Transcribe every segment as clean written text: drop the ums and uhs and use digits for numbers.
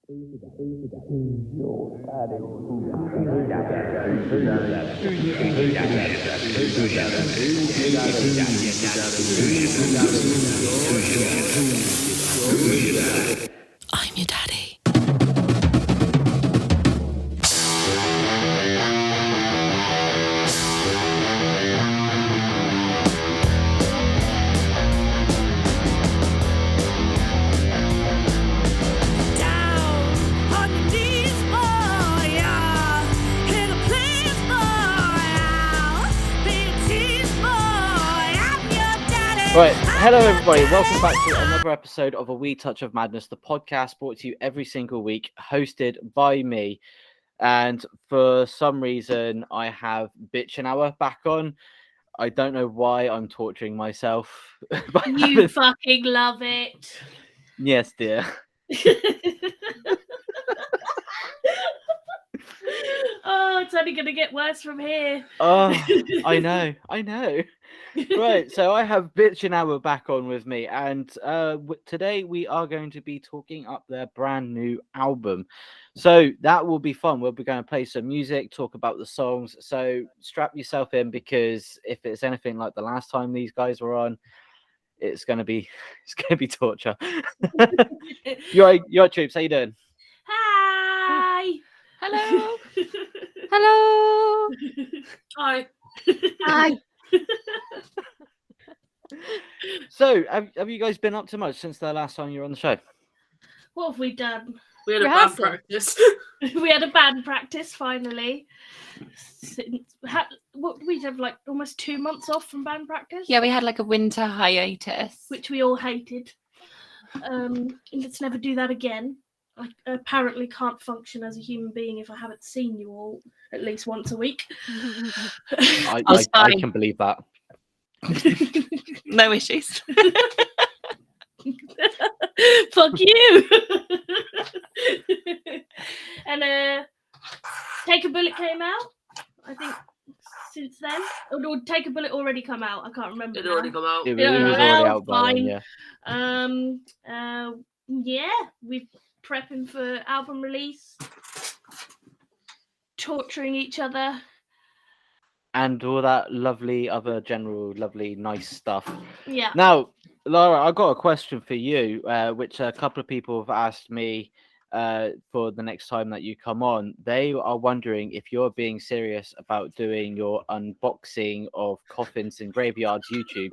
I'm your daddy. Right, hello everybody, welcome back to another episode of A Wee Touch of Madness, the podcast brought to you every single week, hosted by me. And for some reason, I have Bitchin Hour back on. I don't know why I'm torturing myself. You fucking love it. Yes, dear. Oh, it's only going to get worse from here. Oh, I know. Right, so I have Bitchin Hour back on with me, and today we are going to be talking up their brand new album. So that will be fun. We'll be going to play some music, talk about the songs. So strap yourself in, because if it's anything like the last time these guys were on, it's gonna be torture. You're right, Troops. How you doing? Hi. Hello. Hello. Hi. Hi. So, have you guys been up to much since the last time you were on the show? What have we done? We had a band Rehearsal. practice. We had a band practice finally. What we have, like almost 2 months off from band practice. Yeah, we had like a winter hiatus. Which we all hated. Let's never do that again. I apparently can't function as a human being if I haven't seen you all at least once a week. I can believe that. No issues. Fuck you. And Take a Bullet came out, I think, since then. Or Take a Bullet already come out? I can't remember. It already come out. It was already out by then, fine. yeah. Yeah, we're prepping for album release, torturing each other, And all that lovely, nice stuff. yeah. Now, Laura, I've got a question for you, which a couple of people have asked me for the next time that you come on. They are wondering if you're being serious about doing your unboxing of coffins in graveyards YouTube,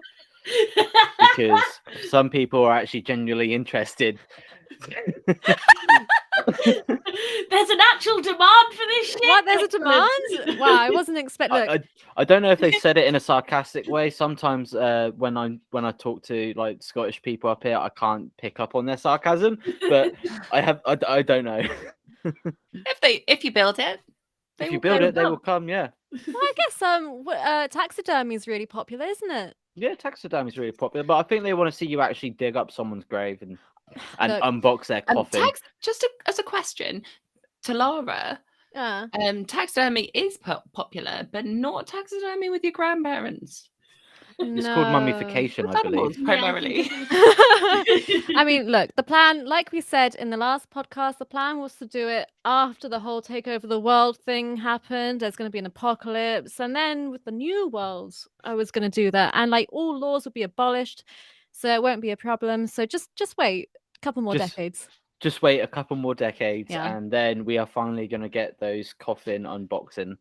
because some people are actually genuinely interested. There's an actual demand for this shit. What? There's a demand? Wow, I wasn't expecting. I don't know if they said it in a sarcastic way. Sometimes when I talk to like Scottish people up here, I can't pick up on their sarcasm. But I don't know. If you build it, If you build it, they will come. Yeah. Well, I guess taxidermy is really popular, isn't it? Yeah, taxidermy is really popular, but I think they want to see you actually dig up someone's grave and Look, unbox their coffin. As a question to Laura, Yeah. taxidermy is popular, but not taxidermy with your grandparents. It's called mummification, I believe. Primarily. I mean, look, the plan, like we said in the last podcast, the plan was to do it after the whole take over the world thing happened. There's going to be an apocalypse, and then with the new world, I was going to do that, and like all laws would be abolished, so it won't be a problem. So just wait a couple more decades. Just wait a couple more decades, Yeah. and then we are finally going to get those coffin unboxing.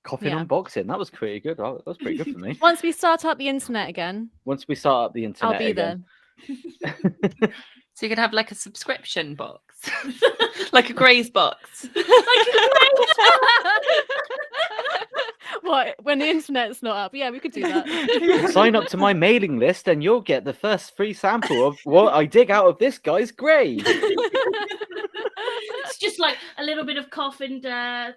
Unboxing. That was pretty good. That was pretty good for me. Once we start up the internet again, Once we start up the internet I'll be again. there. So you could have like a subscription box, like a Graze box. What, when the internet's not up? Yeah, we could do that. Sign up to my mailing list and you'll get the first free sample of what I dig out of this guy's grave. It's just like a little bit of coffin dirt,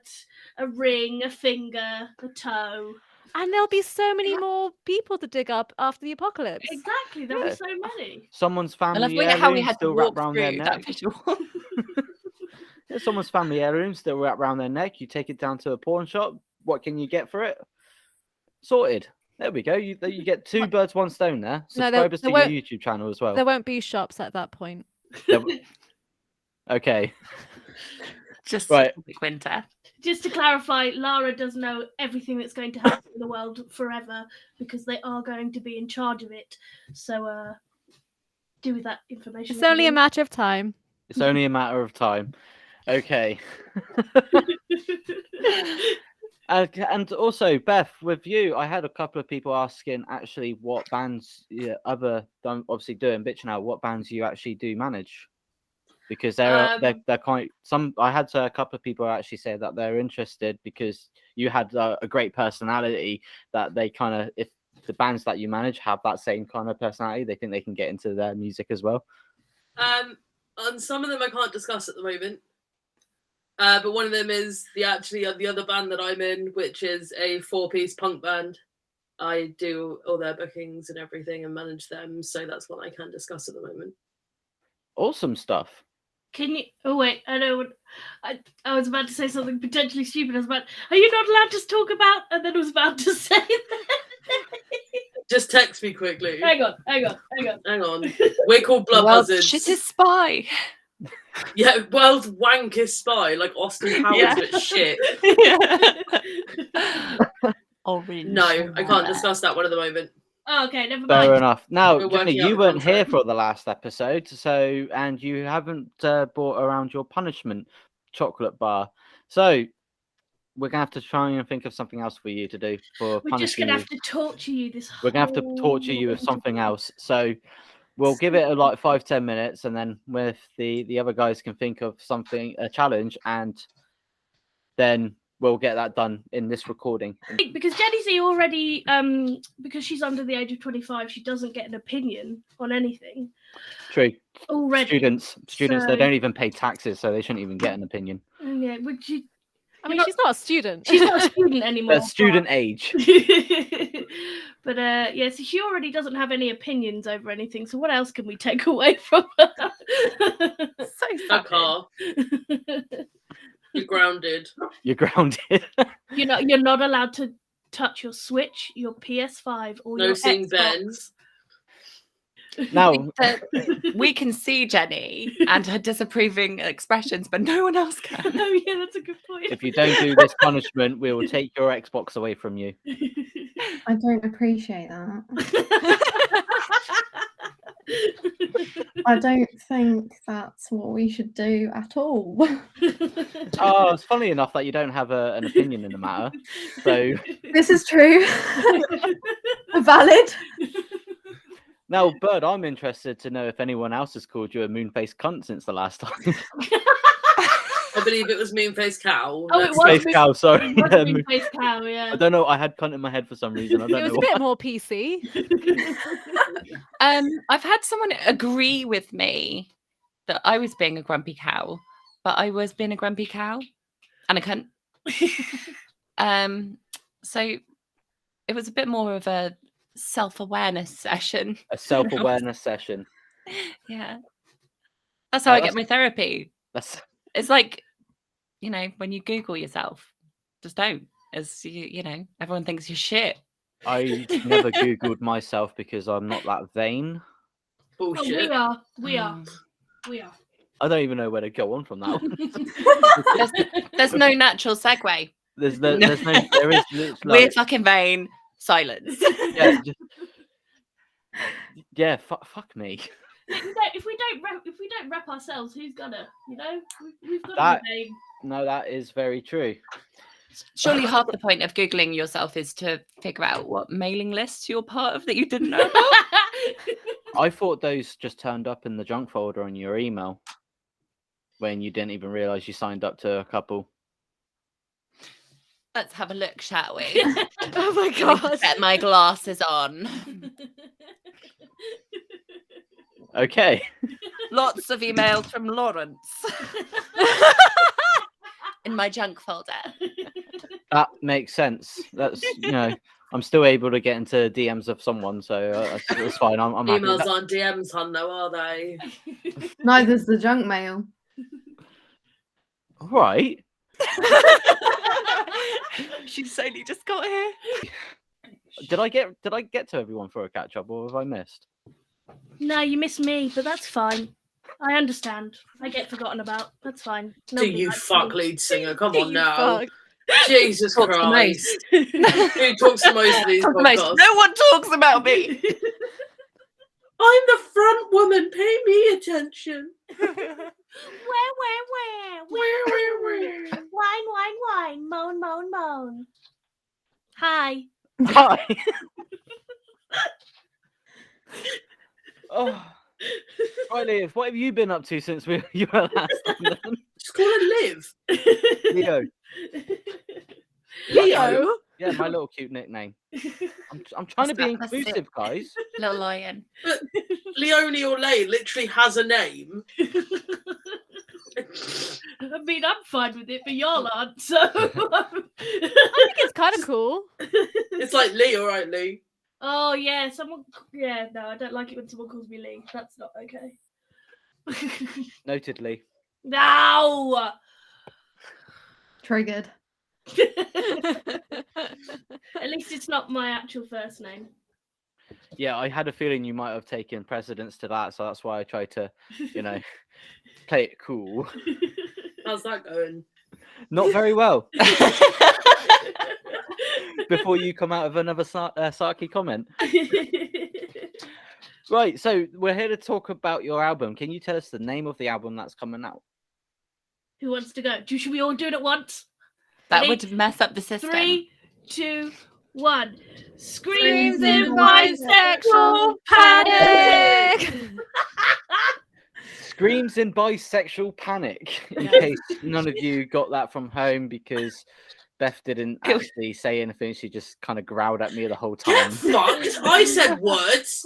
a ring, a finger, a toe. And there'll be so many more people to dig up after the apocalypse. Exactly, there'll be so many. Someone's I love family how we heirloom had to still wrapped walk around their through neck. that visual. Yeah, someone's family heirloom still wrapped around their neck. You take it down to a pawn shop. What can you get for it? Sorted. There we go. You get two birds, one stone there. No, Subscribers there to your won't- YouTube channel as well. There won't be shops at that point. Okay. Just Right. a quick winter. Just to clarify, Lara does know everything that's going to happen in the world forever because they are going to be in charge of it. So, do with that information. It's what only you a matter of time. It's only a matter of time. Okay. And also, Beth, with you, I had a couple of people asking actually what bands, other than obviously doing Bitchin Hour, what bands you actually do manage, because they're quite some. I had a couple of people actually say that they're interested because you had a great personality, that they kind of, if the bands that you manage have that same kind of personality, they think they can get into their music as well. On some of them I can't discuss at the moment. But one of them is the other band that I'm in, which is a 4-piece punk band. I do all their bookings and everything and manage them, so that's what I can discuss at the moment. Awesome stuff. Can you? Oh wait, I know. I was about to say something potentially stupid. Are you not allowed to talk about? And then I was about to say that. Just text me quickly. Hang on. Hang on. We're called Blood World's Buzzards. shittest spy. Yeah, world's wankest spy, like Austin Powers, Yeah. but shit. Orange. No, I can't discuss that one at the moment. Oh, okay, never Fair mind. enough. Now, We're Jenny, working out you the weren't here contract. for the last episode, and you haven't brought around your punishment chocolate bar. So we're gonna have to try and think of something else for you to do for We're just punishing gonna you. have to torture you this. We're gonna have to torture you with something else. So we'll give it like 5-10 minutes, and then with the other guys can think of something, a challenge, and then we'll get that done in this recording. Because Jenny's already, because she's under the age of 25, she doesn't get an opinion on anything. True. Already. Students, So- they don't even pay taxes, so they shouldn't even get an opinion. Yeah, would you? I mean, she's not a student. She's not a student anymore. But student age. But yeah, so she already doesn't have any opinions over anything. So what else can we take away from her? So A savage. car. You're grounded. You're grounded. You're not allowed to touch your Switch, your PS5, or No your seeing Xbox. Benz. Now, We can see Jenny and her disapproving expressions, but no one else can. Oh yeah, that's a good point. if you don't do this punishment, we will take your Xbox away from you. I don't appreciate that. I don't think that's what we should do at all. Oh, it's funny enough that you don't have an opinion in the matter. So This is true. Valid. now, Bird, I'm interested to know if anyone else has called you a moon-faced cunt since the last time. I believe it was Moonface Cow. Oh, it That's- was Face cow, sorry. It was Yeah, Moonface Cow, yeah. I don't know. I had cunt in my head for some reason. I don't It was know a bit why. more PC. I've had someone agree with me that I was being a grumpy cow, but I was being a grumpy cow and a cunt. So it was a bit more of a self-awareness session. A self-awareness session. Yeah. That's how Oh, I get that's- my therapy. That's It's like, when you Google yourself, just don't. As everyone thinks you're shit. I never Googled myself because I'm not that vain. Oh, Bullshit. we are. I don't even know where to go on from that one. There's no natural segue. There is literally, We're fucking vain. Silence. yeah, fuck me. If we don't rep ourselves, who's gonna? We've got That- a name. No, that is very true. Surely half the point of Googling yourself is to figure out what mailing lists you're part of that you didn't know about. I thought those just turned up in the junk folder on your email when you didn't even realize you signed up to a couple. Let's have a look, shall we? Oh my Let me god. Get my glasses on. Okay. Lots of emails from Lawrence in my junk folder. That makes sense. That's I'm still able to get into DMs of someone, so it's fine. I'm happy. Emails aren't DMs, hun, though, are they? Neither's the junk mail. Right. She's only just got here. Did I get to everyone for a catch up, or have I missed? No, you missed me, but that's fine. I understand. I get forgotten about. That's fine. Do Nobody you likes fuck me. lead singer? Come Do on you now. fuck? Jesus Talks the Christ. most. Who talks the most of these Talks the most. podcasts? No one talks about me. I'm the front woman. Pay me attention. Where? Where? Wine. Moan. Hi. Hi. Oh. Right, Liv, what have you been up to since you were last on then? Just call her Liv. Leo. Leo. Yeah, my little cute nickname. I'm trying to be That's it. inclusive, guys. Little lion. But Leonie or Lay literally has a name. I mean, I'm fine with it, but y'all aren't, so. I think it's kind of cool. It's like Lee, all right, Lee. Oh, yeah, no, I don't like it when someone calls me Lee. That's not okay. Notedly. No! Triggered. At least it's not my actual first name. Yeah, I had a feeling you might have taken precedence to that, so that's why I tried to, play it cool. How's that going? Not very well. Before you come out of another sarky comment. Right, so we're here to talk about your album. Can you tell us the name of the album that's coming out? Who wants to go? Should we all do it at once? That Ready? would mess up the system. 3, 2, 1. Screams in in bisexual bisexual panic! panic. Screams in bisexual panic. In Yes. case none of you got that from home, because Beth didn't actually say anything. She just kind of growled at me the whole Get time. fucked! I said words.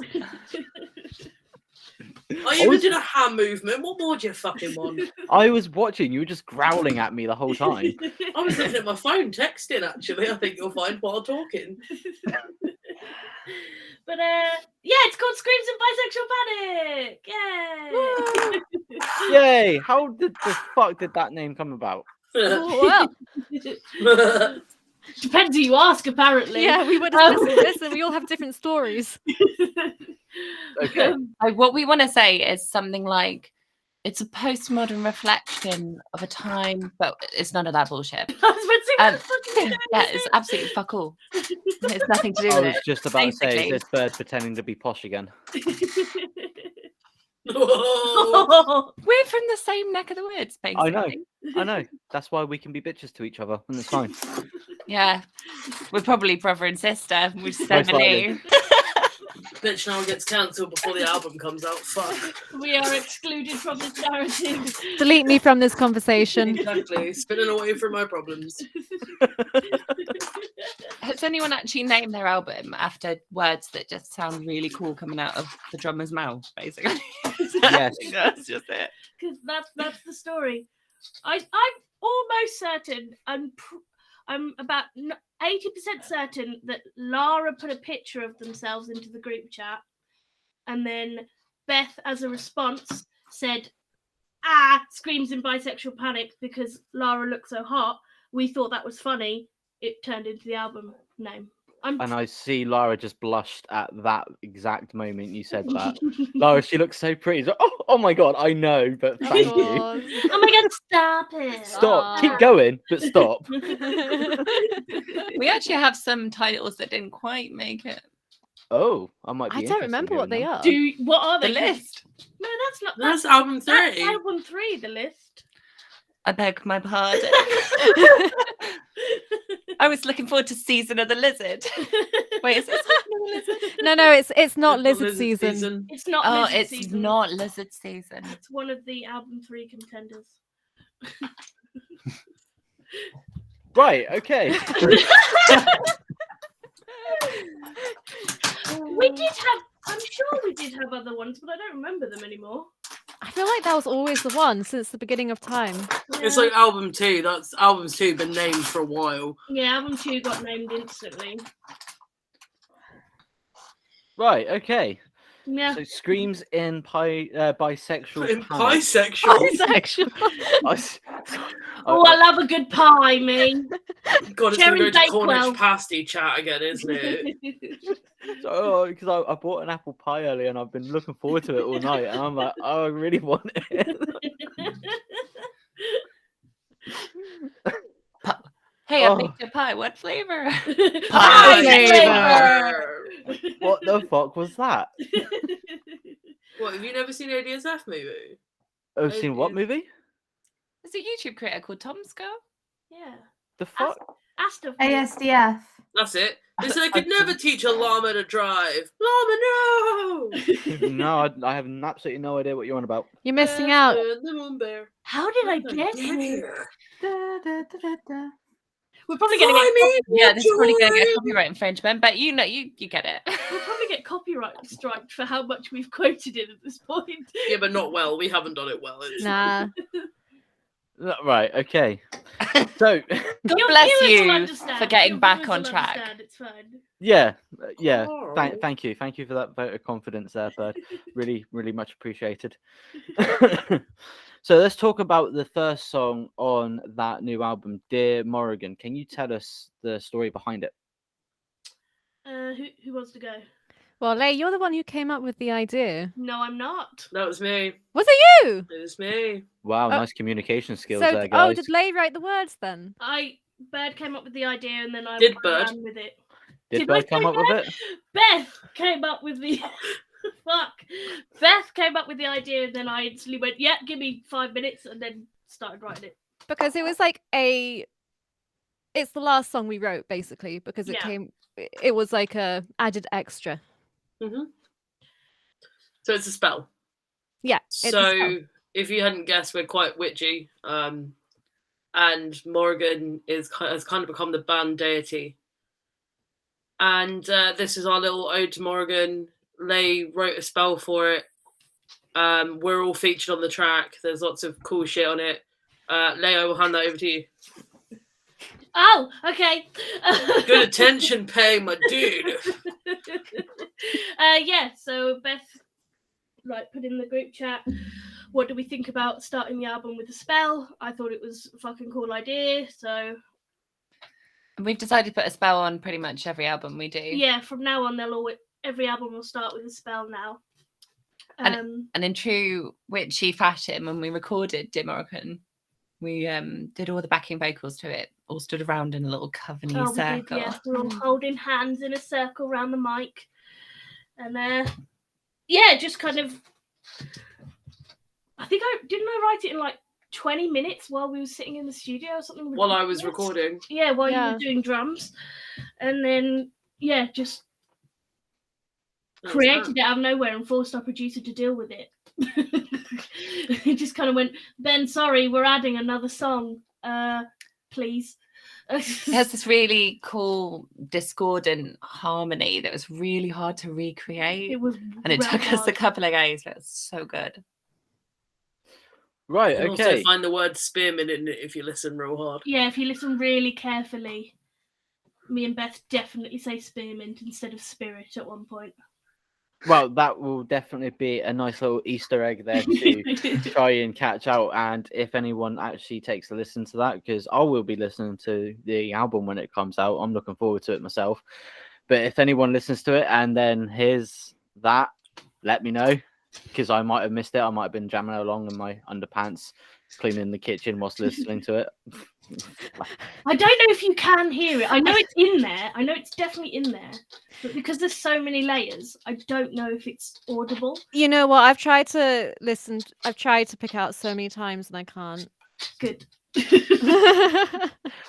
I even did a hand movement. What more do you fucking want? I was watching. You were just growling at me the whole time. I was looking at my phone, texting. Actually, I think you'll find while talking. But yeah, it's called Screams in Bisexual Panic! Yay! Yay! How the fuck did that name come about? Well, Depends who you ask, apparently. yeah, we were discussing this and we all have different stories. Okay. What we want to say is something like, it's a postmodern reflection of a time, but it's none of that bullshit. I was about to say, what the fuck is going Yeah, on it's here? absolutely fuck all. It's nothing to do I with was it. just about to say, is Basically. this bird pretending to be posh again? Oh, We're from the same neck of the woods, basically. I know. That's why we can be bitches to each other, and it's fine. Yeah. We're probably brother and sister. We just Most never likely. knew. Bitch now gets cancelled before the album comes out. Fuck. We are excluded from this narrative. Delete me from this conversation. Exactly. Spinning away from my problems. Has anyone actually named their album after words that just sound really cool coming out of the drummer's mouth, basically? Yes. That's just it. Because that's the story. I'm almost certain. I'm about 80% certain that Lara put a picture of themselves into the group chat, and then Beth, as a response, said, "Screams in bisexual panic," because Lara looked so hot. We thought that was funny. It turned into the album name. And I see Lara just blushed at that exact moment you said that. Lara, she looks so pretty. She's like, oh my god, I know, but thank you. Oh, Oh my god, stop it. Stop. Keep Aw. going, but stop. We actually have some titles that didn't quite make it. Oh, I might be I don't remember what they are. What are The they? list. No, that's not. That's album That's 3. album 3, the list. I beg my pardon. I was looking forward to Season of the Lizard. Wait, is it Season of the Lizard? No, it's not lizard season. It's not. Oh, Lizard it's season. not Lizard Season. It's one of the album 3 contenders. Right, okay. We did have. I'm sure we did have other ones, but I don't remember them anymore. I feel like that was always the one since the beginning of time. It's Yeah. like album 2. That's album 2 been named for a while. Yeah, album 2 got named instantly. Right, okay. Yeah. So screams in bisexual In panic. bisexual. Bisexual. I, s- Oh, I love a good pie, me. God, it's Cherry going to go to Bakewell. Cornish pasty chat again, isn't it? Because I bought an apple pie earlier and I've been looking forward to it all night, and I'm like, oh, I really want it. Hey, I Oh. baked a pie. What flavor? Pie flavor. flavor. What the fuck was that? What, have you never seen ADSF movie? I've seen what movie? There's a YouTube creator called Tom's Girl. Yeah. The fuck? Asta. ASDF. That's it. They said I could never teach a llama to drive. Llama, no! No, I have absolutely no idea what you're on about. You're missing out. The moon bear. How did I How did get get here? Da, da, da, da, da. We're probably gonna Fly get me, Yeah, this is probably going to get Joy. copyright infringement, but you know, you get it. we'll probably get copyright striked for how much we've quoted it at this point. Yeah, but not well. We haven't done it well. It's Nah. Right, okay. So, God Your bless viewers will you understand. for getting Your back viewers on will track. understand, it's fine. yeah. Carl. Thank you for that vote of confidence there, Bird. Really much appreciated. So let's talk about the first song on that new album, Dear Morrigan. Can you tell us the story behind it? Who wants to go? Well, Lay, you're the one who came up with the idea. No, I'm not. That was me. Was it you? It was me. Wow, Uh, nice communication skills So, there, guys. did Lay write the words then? Bird came up with the idea and then I Did Bird? ran with it. Did did I Bird come say up with it? Beth came up with the fuck. Beth came up with the idea and then I instantly went, yeah, give me 5 minutes, and then started writing it. Because it was like it's the last song we wrote basically because Yeah. it was like a added extra. Mm-hmm. So it's a spell. Yeah. it's a So spell. if you hadn't guessed, we're quite witchy. And Morgan has kind of become the band deity. And this is our little ode to Morgan. Lay wrote a spell for it. We're all featured on the track. There's lots of cool shit on it. Lay, I will hand that over to you. Oh, okay. Good attention paying, my dude. Yeah, so Beth put in the group chat, what do we think about starting the album with a spell? I thought it was a fucking cool idea, so We've decided to put a spell on pretty much every album we do. yeah, from now on every album will start with a spell now. And in true witchy fashion, when we recorded Dear Morrigan, we did all the backing vocals to it, all stood around in a little coveney we did, circle. yeah, we're all holding hands in a circle around the mic, and yeah, just kind of. I think I write it in like 20 minutes while we were sitting in the studio or something. While I was ridiculous. recording. Yeah, while you Yeah. were doing drums, and then yeah, just That's created that. it out of nowhere and forced our producer to deal with it. He just kind of went, Ben, sorry, we're adding another song. Please. It has this really cool discordant harmony that was really hard to recreate. It was And it real took us a hard. couple of days, but it's so good. Right, You can okay. also find the word spearmint in it if you listen real hard. Yeah, if you listen really carefully, me and Beth definitely say spearmint instead of spirit at one point. Well, that will definitely be a nice little Easter egg there to try and catch out. And if anyone actually takes a listen to that, because I will be listening to the album when it comes out, I'm looking forward to it myself. But if anyone listens to it and then hears that, let me know, because I might have missed it. I might have been jamming along in my underpants, cleaning the kitchen whilst listening to it. I don't know if you can hear it. I know it's in there. I know it's definitely in there. But because there's so many layers, I don't know if it's audible. You know what? I've tried to listen. I've tried to pick out so many times and I can't. Good.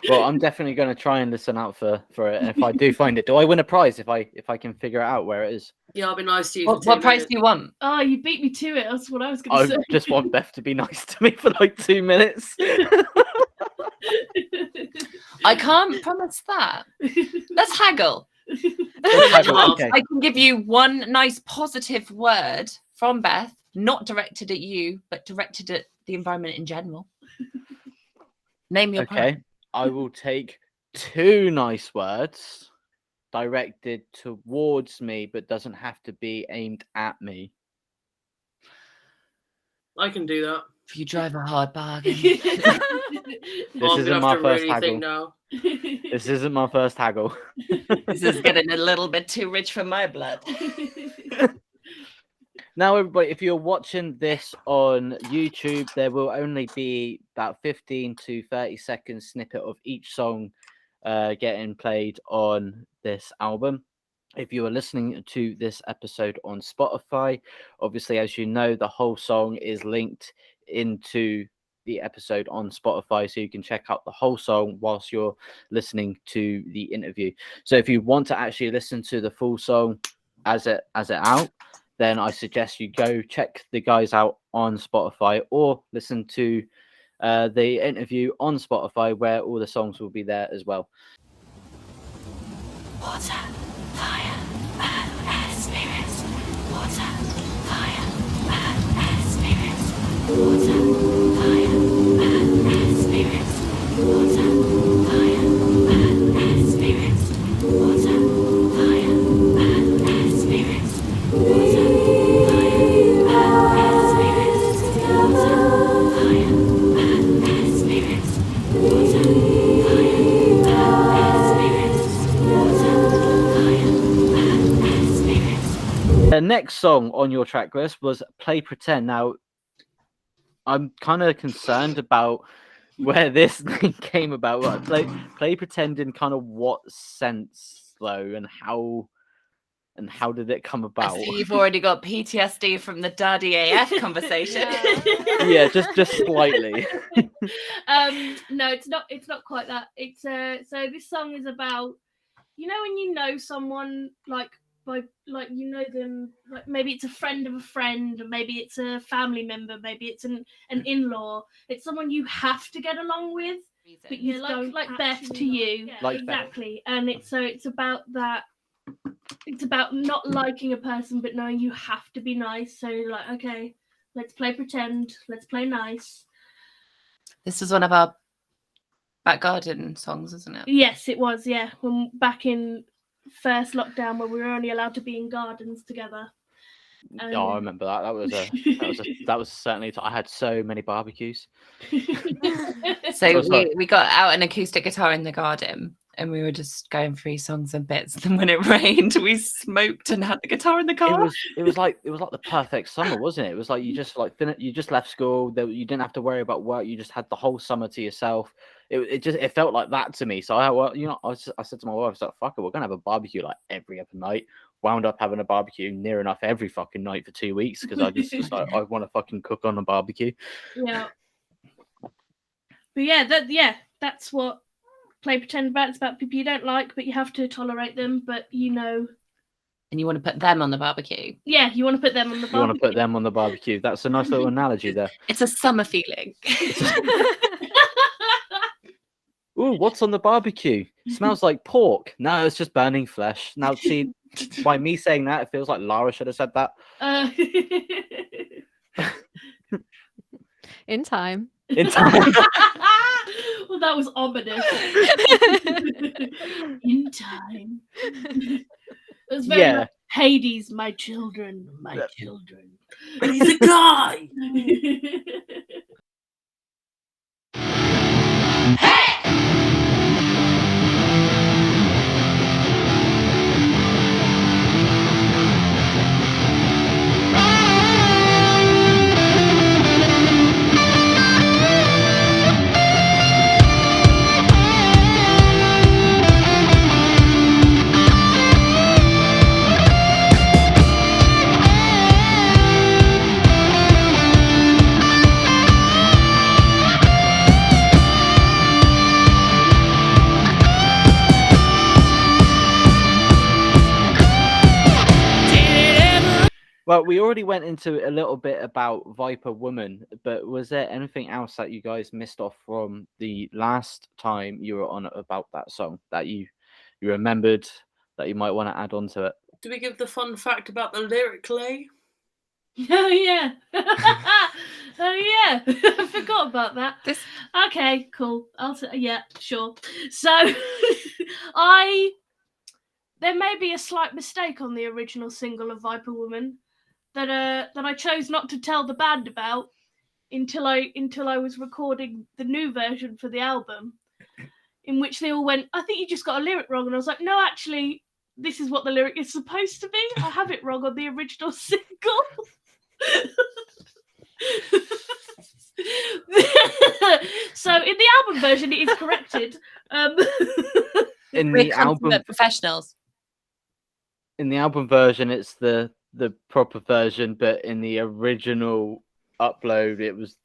Well, I'm definitely going to try and listen out for it. And if I do find it, do I win a prize if I can figure out where it is? Yeah, I'll be nice to you. What price do you want? Oh, you beat me to it. That's what I was going I to say. just want Beth to be nice to me for like 2 minutes. I can't promise that. Let's haggle. Okay. I can give you one nice positive word from Beth, not directed at you, but directed at the environment in general. Name your Okay. prize. I will take 2 nice words directed towards me, but doesn't have to be aimed at me. I can do that. If you drive a hard bargain. This I'm isn't gonna my have to first really haggle. think now. This isn't my first haggle. This is getting a little bit too rich for my blood. Now, everybody, if you're watching this on YouTube, there will only be about 15 to 30 second snippet of each song getting played on this album. If you are listening to this episode on Spotify, obviously, as you know, the whole song is linked into the episode on Spotify, so you can check out the whole song whilst you're listening to the interview. So if you want to actually listen to the full song as it out, then I suggest you go check the guys out on Spotify or listen to the interview on Spotify, where all the songs will be there as well. Water, fire, earth, air, spirit. Water, fire, earth, air, spirit. Water, fire, earth, air, spirit. Water, fire, earth, air, spirit. Water, fire, earth, air, spirit. Water, fire, earth, air, spirit. Water, fire, earth, air, spirit. Water, fire, earth, air, spirit. The next song on your track list was Play Pretend. Now, I'm kind of concerned about where this thing came about. Like, play Pretend in kind of what sense, though, and how did it come I about? see you've already got PTSD from the Daddy AF conversation. Yeah, just slightly. No, it's not quite that. It's so this song is about, you know, when you know someone like you know them, like maybe it's a friend of a friend, or maybe it's a family member, maybe it's an in-law. It's someone you have to get along with, but you don't like Beth to you. Yeah, like exactly. And it's about that. It's about not liking a person but knowing you have to be nice. So you're like, okay, let's play pretend, let's play nice. This is one of our back garden songs, isn't it? Yes, it was. Yeah, when back in first lockdown, where we were only allowed to be in gardens together. Oh, I remember that. That was certainly. I had so many barbecues. So we got out an acoustic guitar in the garden, and we were just going through songs and bits. And then when it rained, we smoked and had the guitar in the car. It was like the perfect summer, wasn't it? It was like you just you just left school. You didn't have to worry about work. You just had the whole summer to yourself. It felt like that to me. So I said to my wife, I was like, fuck it, we're gonna have a barbecue like every other night. Wound up having a barbecue near enough every fucking night for 2 weeks because I just like, I want to fucking cook on a barbecue. Yeah. But that's what Play Pretend about. It's about people you don't like, but you have to tolerate them. But you know. And you want to put them on the barbecue. Yeah, you want to put them on the barbecue. You want to put them on the barbecue. That's a nice little analogy there. It's a summer feeling. Ooh, what's on the barbecue? Smells like pork. No, it's just burning flesh. Now, see, by me saying that, it feels like Lara should have said that. In time. In time. Well, that was ominous. In time. It was very like, Hades, my children, my children. He's a guy. Well, we already went into a little bit about Viper Woman, but was there anything else that you guys missed off from the last time you were on about that song that you remembered that you might want to add on to it? Do we give the fun fact about the lyrically? Oh yeah. Oh yeah. I forgot about that. Okay, cool. Yeah, sure. So there may be a slight mistake on the original single of Viper Woman that I chose not to tell the band about, until I was recording the new version for the album, in which they all went, I think you just got a lyric wrong. And I was like, no, actually, this is what the lyric is supposed to be. I have it wrong on the original single. So in the album version, it is corrected. In We're the album, consummate professionals. in the album version, it's the proper version, but in the original upload, it was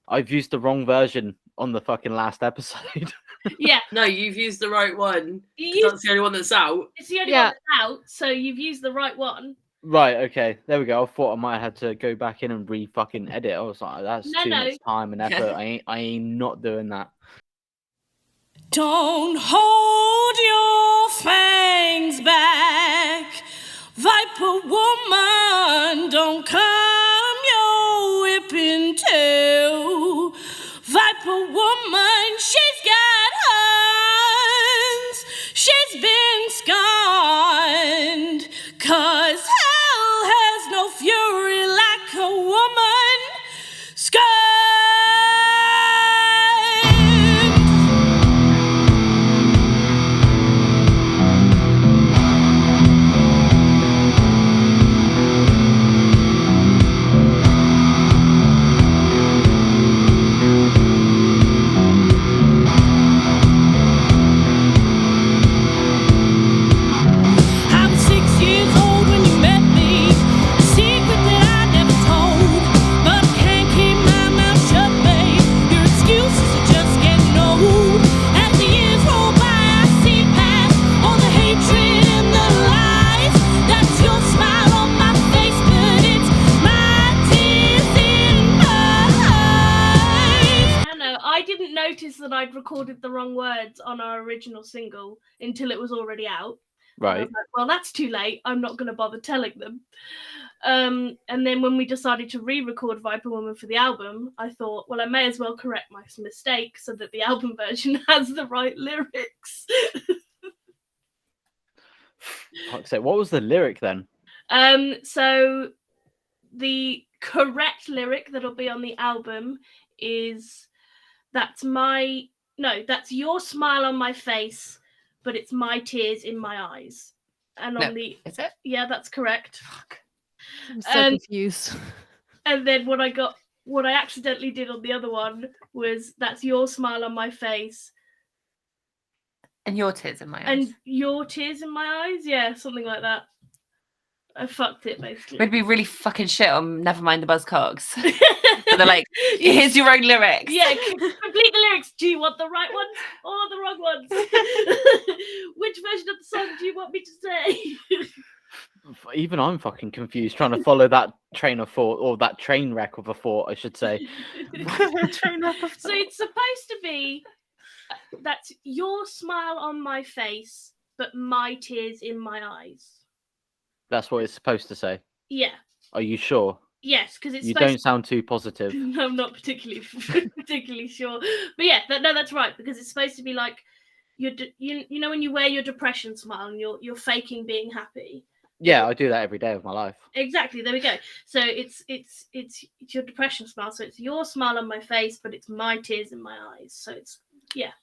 I've used the wrong version on the fucking last episode. Yeah, No, you've used the right one. you 'Cause that's the only one that's out. it's the only Yeah. one that's out, so you've used the right one. Right, okay, there we go. I thought I might have had to go back in and fucking edit. I was like, that's No, too no. much time and effort. I ain't not doing that. Don't hold your fangs back, Viper woman. Don't come your whipping tail, Viper woman. She's got horns, she's been scorned, 'cause hell has no fury like a woman scorned. I was 6 years old when you met me, a secret that I never told, but I can't keep my mouth shut, babe. Your excuses are just getting old. As the years roll by, I see past all the hatred and the lies. That's your smile on my face, but it's my tears in my eyes. No, I didn't notice that I'd recorded the wrong words on our original single until it was already out. And I Right. was like, well, that's too late. I'm not going to bother telling them. And then when we decided to re-record Viper Woman for the album, I thought, well, I may as well correct my mistake so that the album version has the right lyrics. Fuck's sake, what was the lyric then? So the correct lyric that'll be on the album is that's your smile on my face, but it's my tears in my eyes. And No. on the Is it? yeah, that's correct. I'm so Um, confused. And then what I accidentally did on the other one was that's your smile on my face And your tears in my eyes. and your tears in my eyes. Yeah, something like that. I fucked it basically. We'd be really fucking shit on Nevermind the Buzzcocks. They're like, here's your own lyrics. Yeah, complete the lyrics. Do you want the right ones or the wrong ones? Which version of the song do you want me to say? Even I'm fucking confused trying to follow that train of thought, or that train wreck of a thought, I should say. So it's supposed to be that's your smile on my face, but my tears in my eyes. That's what it's supposed to say. Yeah. Are you sure? Yes, because it's You supposed don't sound too positive. I'm not particularly sure, but yeah, that's right, because it's supposed to be like you know when you wear your depression smile and you're faking being happy. Yeah, I do that every day of my life. Exactly. There we go. So it's your depression smile. So it's your smile on my face, but it's my tears in my eyes. So it's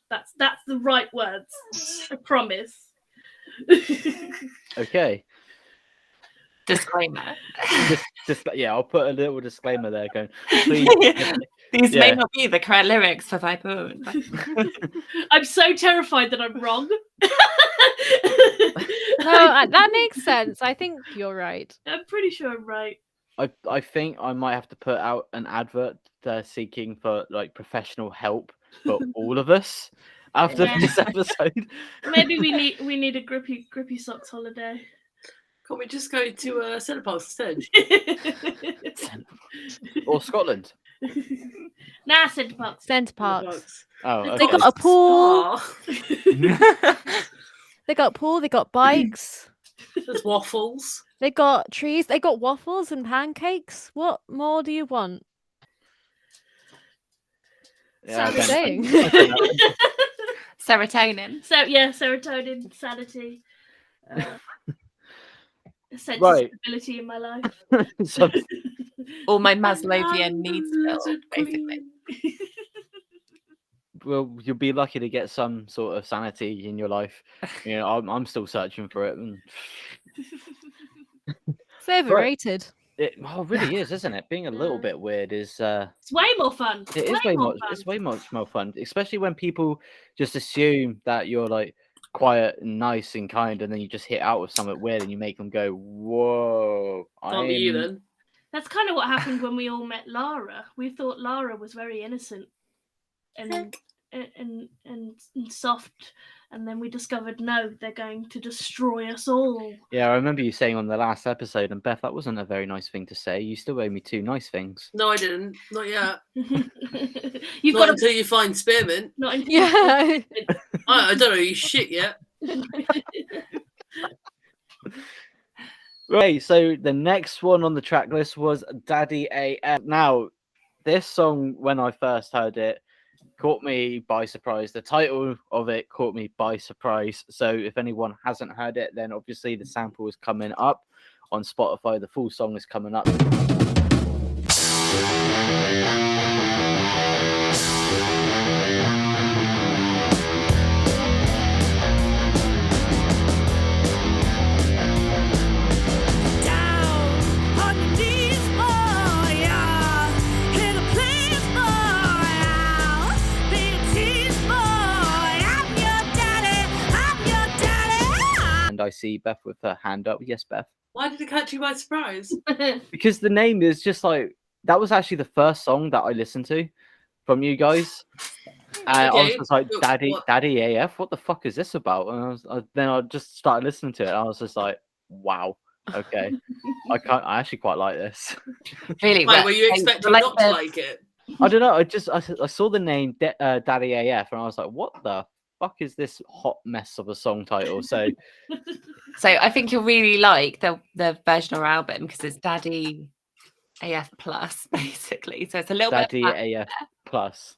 that's the right words. I promise. Okay. Disclaimer. Just yeah, I'll put a little disclaimer there going, please. These Yeah. may not be the correct lyrics for Viper. I'm so terrified that I'm wrong. No, that makes sense. I think you're right. I'm pretty sure I'm right. I think I might have to put out an advert seeking for like professional help for all of us after Yeah. this episode. Maybe we need a grippy socks holiday. Can't we just go to Centre Parks instead? Or Scotland. Nah, Centre Parks. Centre Parks. Oh, They okay. got a pool. Oh, They got a pool. They got bikes. there's waffles. They got trees. They got waffles and pancakes. What more do you want? Yeah, I Sounds don't- Saying. Serotonin. So yeah, serotonin, sanity, a sense Right. of stability in my life. So, all my I'm Maslowian the needs filled, lizard basically. queen. Well, you'll be lucky to get some sort of sanity in your life. You know, I'm still searching for it. And It's overrated. it really is, isn't it? Being a little Yeah. bit weird is It's way more fun. it is way more much. fun. It's way much more fun, especially when people just assume that you're like quiet and nice and kind, and then you just hit out with something weird, and you make them go, "Whoa!" Can't be you I'm then. That's kind of what happened when we all met Lara. We thought Lara was very innocent and soft, and then we discovered no, they're going to destroy us all. Yeah, I remember you saying on the last episode, and Beth, that wasn't a very nice thing to say. You still owe me 2 nice things. No, I didn't. Not yet. You've Not got until you find spearmint. not until Yeah. I don't know you shit yet. Right, so the next one on the track list was Daddy AF. Now, this song, when I first heard it, caught me by surprise. The title of it caught me by surprise. So if anyone hasn't heard it, then obviously the sample is coming up on Spotify. The full song is coming up. Down on your knees, boy, yeah. Hit a please, boy, yeah. Be a tease, boy. I'm your daddy. And I see Beth with her hand up. Yes, Beth. Why did it catch you by surprise? Because the name is just like, that was actually the first song that I listened to from you guys. And I was Okay, just like, but Daddy what- AF, what the fuck is this about? And then I just started listening to it. And I was just like, wow, okay. I actually quite like this. Really, Why well, were you I expecting like not to the- like it? I don't know. I saw the name Daddy AF, and I was like, what the fuck is this hot mess of a song title? So So I think you'll really like the version or album because it's Daddy AF Plus, basically. So it's a little Daddy bit. AF Plus.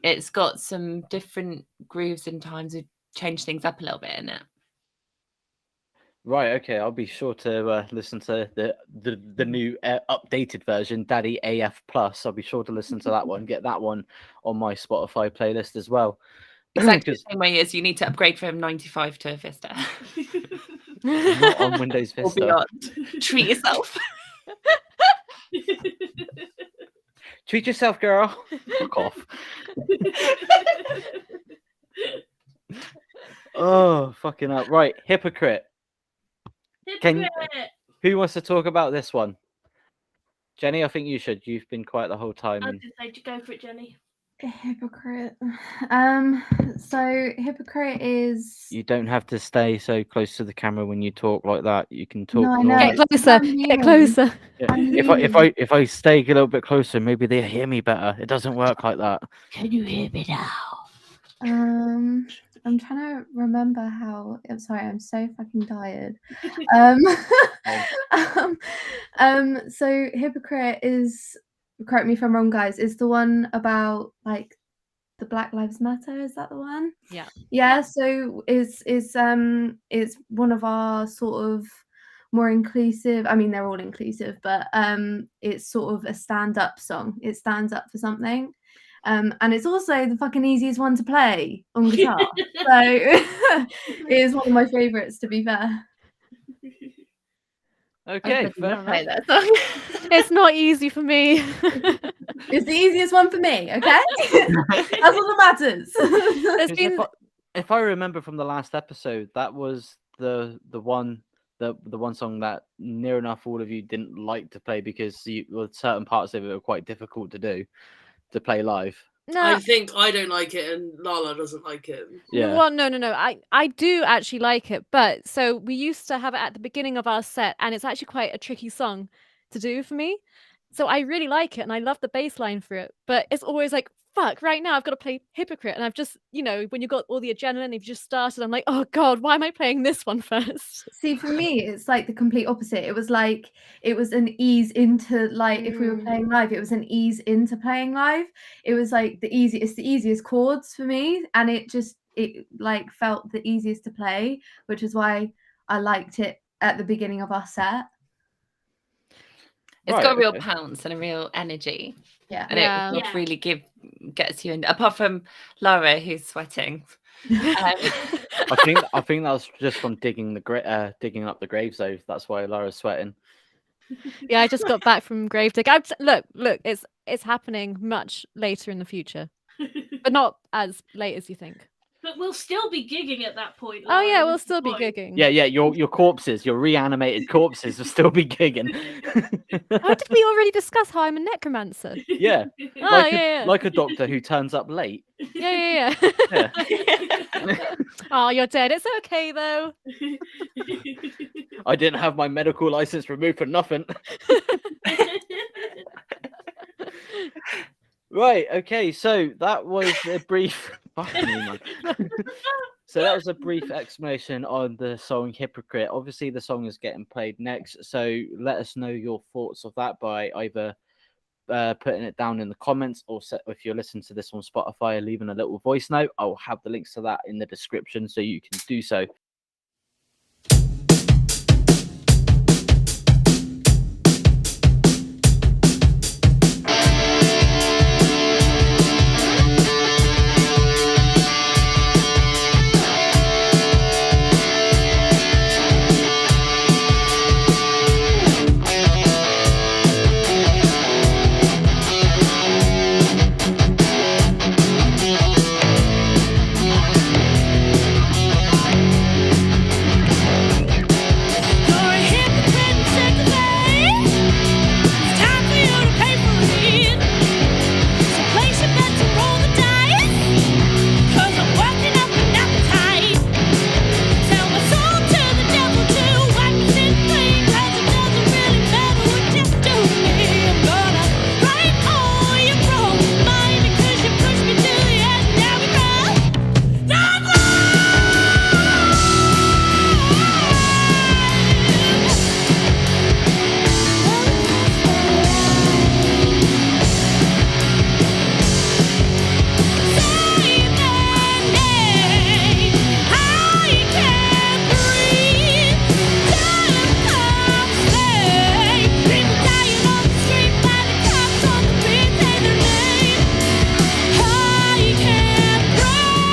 It's got some different grooves and times to change things up a little bit in it. Right, okay. I'll be sure to listen to the new updated version, Daddy AF Plus. I'll be sure to listen to that one. Get that one on my Spotify playlist as well. Exactly the same way as you need to upgrade from 95 to Vista. Not on Windows Or Vista. beyond. Treat yourself. Treat yourself, girl. Fuck off. Oh, fucking up. Right, Hypocrite. Who wants to talk about this one? Jenny, I think you should. You've been quiet the whole time. I And was gonna say, go for it, Jenny. Hypocrite. So hypocrite is. you don't have to stay so close to the camera when you talk like that. You can talk. No, I know. normally. Get closer. I'm Get leaning. closer. Yeah. I'm If I stay a little bit closer, maybe they'll hear me better. It doesn't work like that. Can you hear me now? I'm trying to remember how. I'm sorry, I'm so fucking tired. So hypocrite is. Correct me if I'm wrong, guys. Is the one about like the Black Lives Matter? Is that the one? Yeah. Yeah. So it's one of our sort of more inclusive. I mean, they're all inclusive, but it's sort of a stand-up song. It stands up for something. And it's also the fucking easiest one to play on guitar. So it is one of my favourites, to be fair. Okay, I fair play enough. that song. It's not easy for me. It's the easiest one for me, okay? That's all that matters. There's 'Cause been if I remember from the last episode, that was the one song that near enough all of you didn't like to play because certain parts of it were quite difficult to play live. no. I think I don't like it and Lala doesn't like it. Yeah. Well, no. I do actually like it, but so we used to have it at the beginning of our set, and it's actually quite a tricky song to do for me. So I really like it, and I love the bass line for it. But it's always like, fuck, right now I've got to play Hypocrite, and I've just, when you've got all the adrenaline, you've just started. I'm like, oh god, why am I playing this one first? See, for me, it's like the complete opposite. It was an ease into like if we were playing live, it was an ease into playing live. It was like it's the easiest chords for me, and it like felt the easiest to play, which is why I liked it at the beginning of our set. It's got a real okay. pounce and a real energy, Yeah. and Yeah. it would Yeah. really gets you in. Apart from Lara, who's sweating. I think that was just from digging up the graves, though. That's why Lara's sweating. Yeah, I just got back from Gravedigg. Look, it's happening much later in the future, but not as late as you think. But we'll still be gigging at that point. Oh yeah, Lauren, we'll is the still be point. gigging. Yeah, your corpses, your reanimated corpses, will still be gigging. Oh, did we already discuss how I'm a necromancer? Yeah, Oh like yeah, like a doctor who turns up late. yeah. Yeah. Oh, you're dead. It's okay though. I didn't have my medical license removed for nothing. Right, okay, so that was a brief fuck me, man. So that was a brief explanation on the song Hypocrite. Obviously the song is getting played next, so let us know your thoughts of that by either putting it down in the comments, or if you're listening to this on Spotify, leaving a little voice note. I'll have the links to that in the description so you can do so.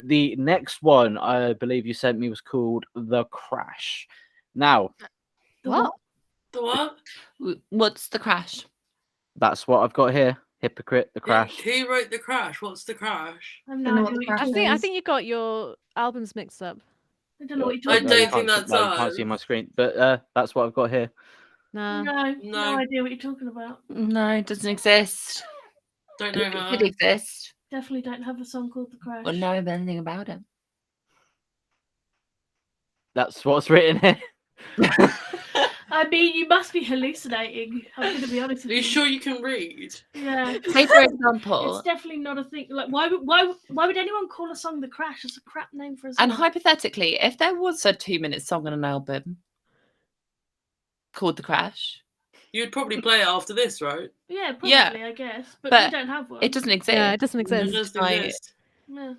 The next one I believe you sent me was called The Crash. Now, What? The what? What's the crash? that's what I've got here. Hypocrite, The Crash. Who wrote The Crash? What's The Crash? I'm Don't know not what the doing crash it. I think you got your albums mixed up. I don't know what you're I talking don't about. think that's you can't see us. my screen, but that's what I've got here. Nah. No No. idea what you're talking about. No, it doesn't exist. Don't And know if her. it did exist, Definitely don't have a song called The Crash. or know anything about it. That's what's written here. I mean, you must be hallucinating. I'm going to be honest Are with you sure you can read? Yeah. Say, for example, It's definitely not a thing. Like, why would anyone call a song The Crash? It's a crap name for a song. and hypothetically, if there was a 2-minute song on an album called The Crash, You'd probably play it after this, right? Yeah, probably, Yeah. I guess. But But we don't have one. it doesn't exist. Yeah, it doesn't It exist. doesn't Right. exist. Yeah.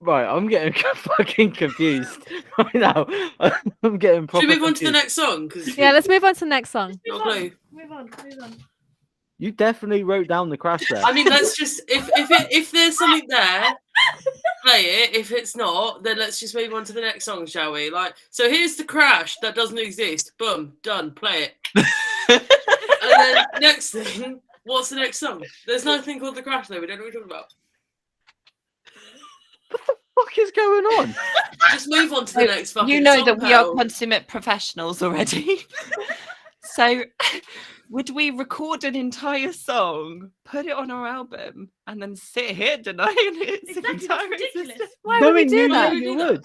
Right, I'm getting fucking confused right now. I'm getting Should proper we move on to the confused. next song? Because Yeah, let's move on to the next song. no clue. Move on. You definitely wrote down The Crash there. I mean, let's just if there's something there, play it. If it's not, then let's just move on to the next song, shall we? Like, so here's The Crash that doesn't exist. Boom, done. Play it. And then next thing, what's the next song? There's nothing called The Crash though. We don't know what we're talking about. What is going on? Just move on to the next fucking You know song, that we are pal. consummate professionals already. So, would we record an entire song, put it on our album, and then sit here denying its Exactly, that's entire ridiculous. existence? Why would we Knowing do you that? know you would.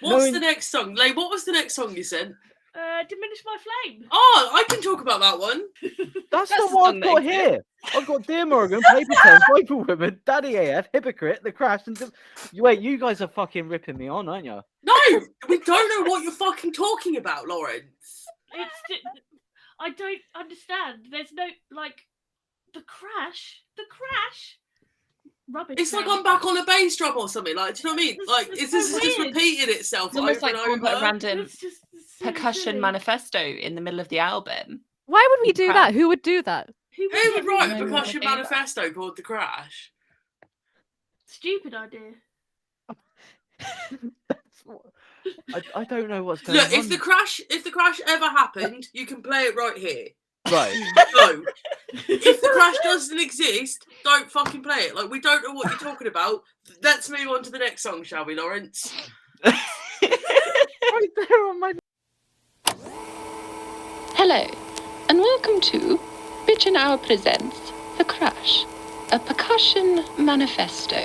What's Knowing- the next song? Like, what was the next song you sent? Diminish My Flame. Oh, I can talk about that one. That's That's the the one song I've that got exists. here. I've got Dear Morgan, Paper Towns, Viper Woman, Daddy AF, Hypocrite, The Crash, and wait, you guys are fucking ripping me on, aren't you? No, we don't know what you're fucking talking about, Lawrence. I don't understand. There's no like The Crash. Rubbish. It's like man. I'm back on a bass drum or something. Like, do you know what I mean? Like, It's this so is just weird. repeating itself It's almost over like and someone put a over. random It's just so percussion silly. manifesto in the middle of the album. Why would we The do Crash. that? Who would do that? Who Who would write a No one percussion would do that. manifesto called The Crash? Stupid idea. That's what- I don't know what's going Look, on. if the crash ever happened, you can play it right here. Right. No. If the crash doesn't exist, don't fucking play it. Like, we don't know what you're talking about. Let's move on to the next song, shall we, Lawrence? Right there on my. Hello, and welcome to Bitchin Hour presents The Crash, a percussion manifesto.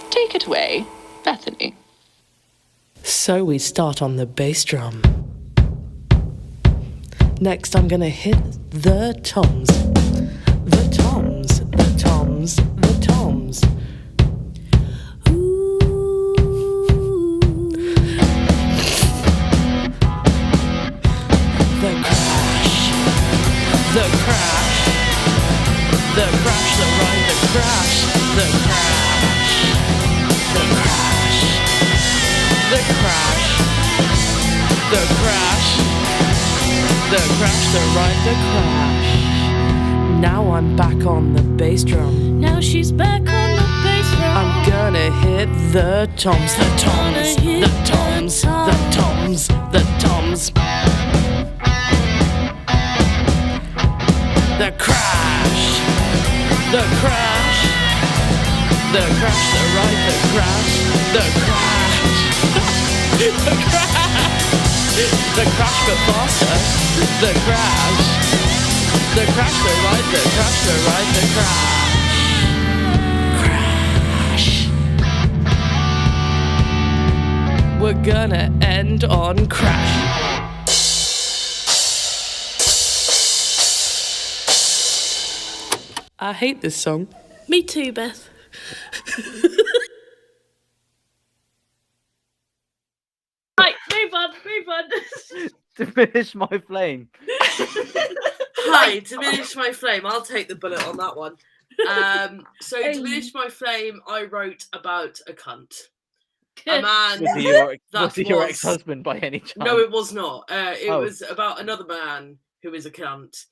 Take it away, Bethany. So we start on the bass drum. Next I'm gonna hit the toms. The toms, the toms, the toms. The crash, the crash, the crash, the ride, the crash, the crash, the crash, the crash, the crash, the crash, the ride, the crash. Now I'm back on the bass drum. Now she's back on the bass drum. I'm gonna hit the toms, the toms, the toms, the toms, the toms. The crash, the crash, the crash, the ride, the crash, the crash, the crash, the crash but faster, the crash, the crash, the ride, the crash, the ride, the crash. We're gonna end on crash. I hate this song. Me too, Beth. Right, move on. Diminish my flame. Hi, Diminish My Flame. I'll take the bullet on that one. So Diminish My Flame, I wrote about a cunt. A man. Was he your, That was he your was- ex-husband by any chance? No, it was not. It Oh. was about another man who is a cunt.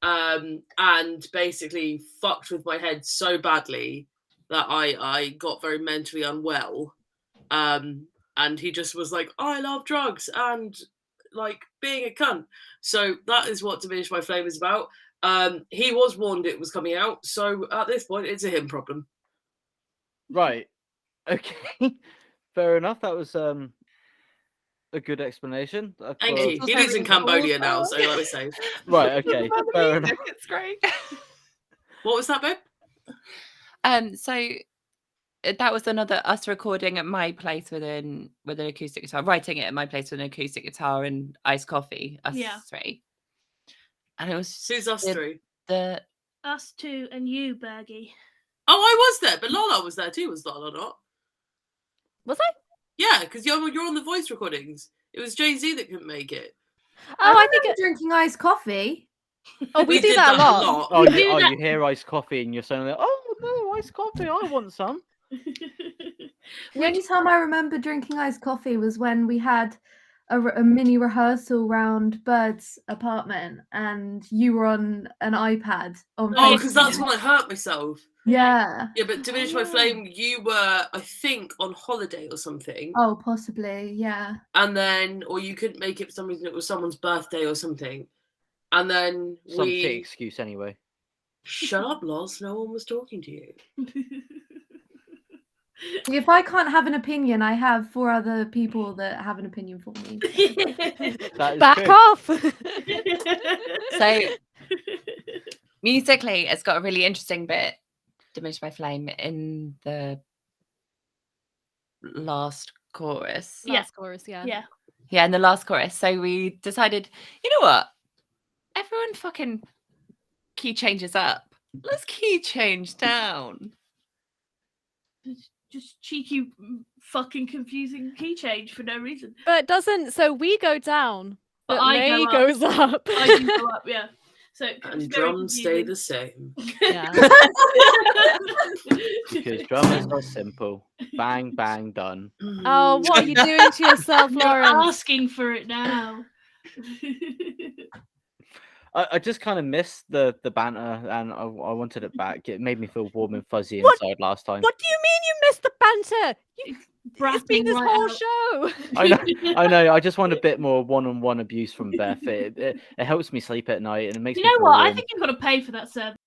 And basically fucked with my head so badly that I got very mentally unwell. And he just was like, I love drugs and like being a cunt. So that is what Diminish My Flame is about. He was warned it was coming out, so at this point it's a him problem. Right. Okay. Fair enough. That was a good explanation. Thank you. He lives in Cambodia now, so that was safe. Right. Okay. Fair enough. It's great. What was that, babe? So that was another us recording at my place with an acoustic guitar, writing it at my place with an acoustic guitar and iced coffee. Us Yeah. three. And it was Who's us three? the Us two and you, Bergie. Oh, I was there, but Lala was there too, was Lala not? Was I? Yeah, because you're on the voice recordings. It was Jay-Z that couldn't make it. Oh, I think remember drinking iced coffee. Oh, we do did that a lot. Oh, We you, do oh, that- you hear iced coffee and you're saying, like, oh no, iced coffee, I want some. The only time I remember drinking iced coffee was when we had a mini rehearsal round Bird's apartment, and you were on an iPad. On Oh, because that's FaceTime. when I hurt myself. Yeah. Yeah, but Diminish My Flame, you were, I think, on holiday or something. Oh, possibly. Yeah. And then, or you couldn't make it for some reason, it was someone's birthday or something. And then Some we... shit excuse anyway. Shut up, Loz. No one was talking to you. If I can't have an opinion, I have 4 other people that have an opinion for me. That is Back true. off. so musically it's got a really interesting bit, Diminish My Flame, in the last chorus. Yeah. Last chorus, yeah. Yeah. Yeah, in the last chorus. So we decided, you know what? Everyone fucking key changes up. Let's key change down. Just cheeky, fucking confusing key change for no reason. But it doesn't. So we go down, But but I May go up. goes up. I do go up, yeah. So it's And very drums stay confusing. the same. Yeah. Because drummers are simple. Bang, bang, done. Oh, what are you doing to yourself, You're Lawrence? asking for it now. I just kind of missed the banter, and I wanted it back. It made me feel warm and fuzzy What? inside last time. What do you mean you missed the banter? It's been Brapping this right whole out. show. I know. I just want a bit more one-on-one abuse from Beth. It helps me sleep at night, and it makes You me know feel what? I warm. think you've got to pay for that service.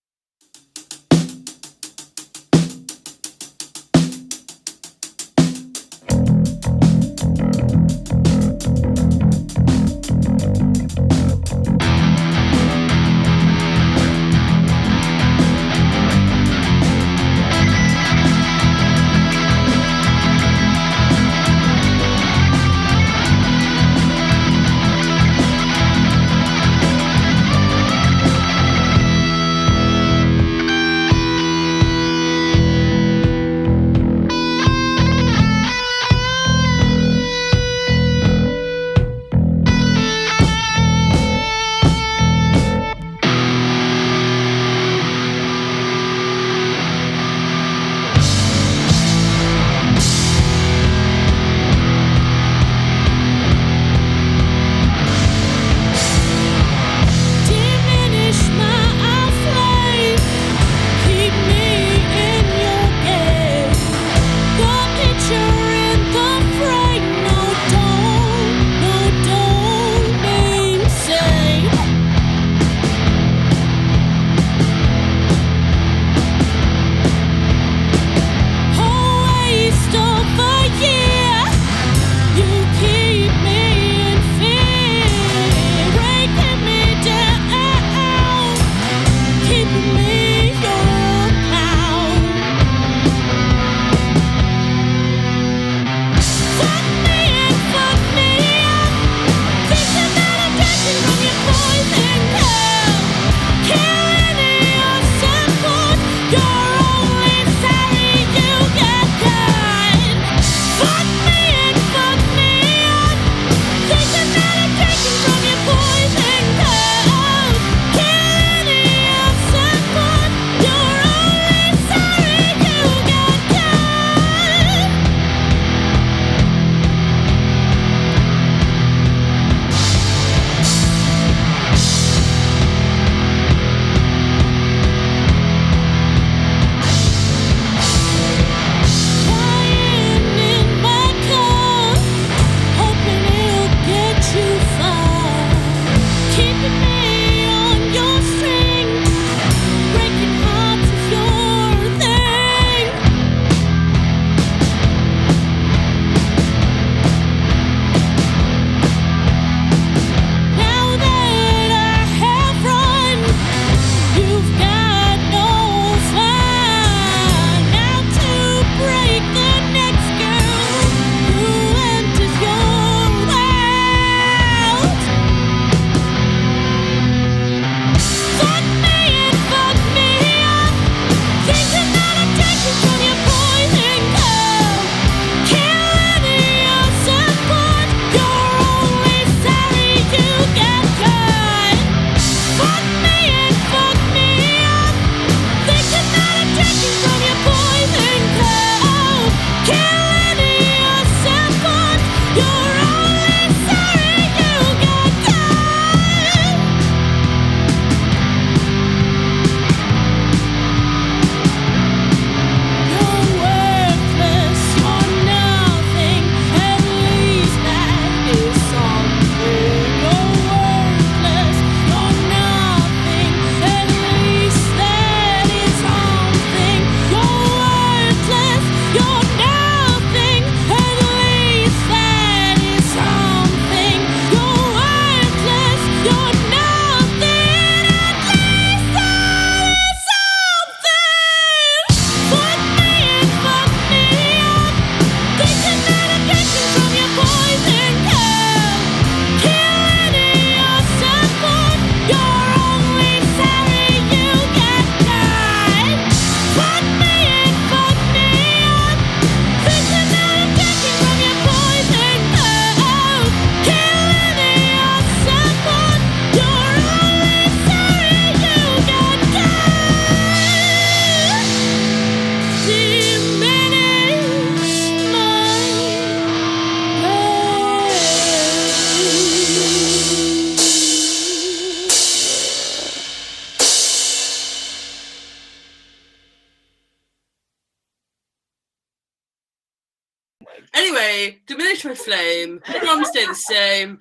Anyway, diminish my flame. The drums stay the same.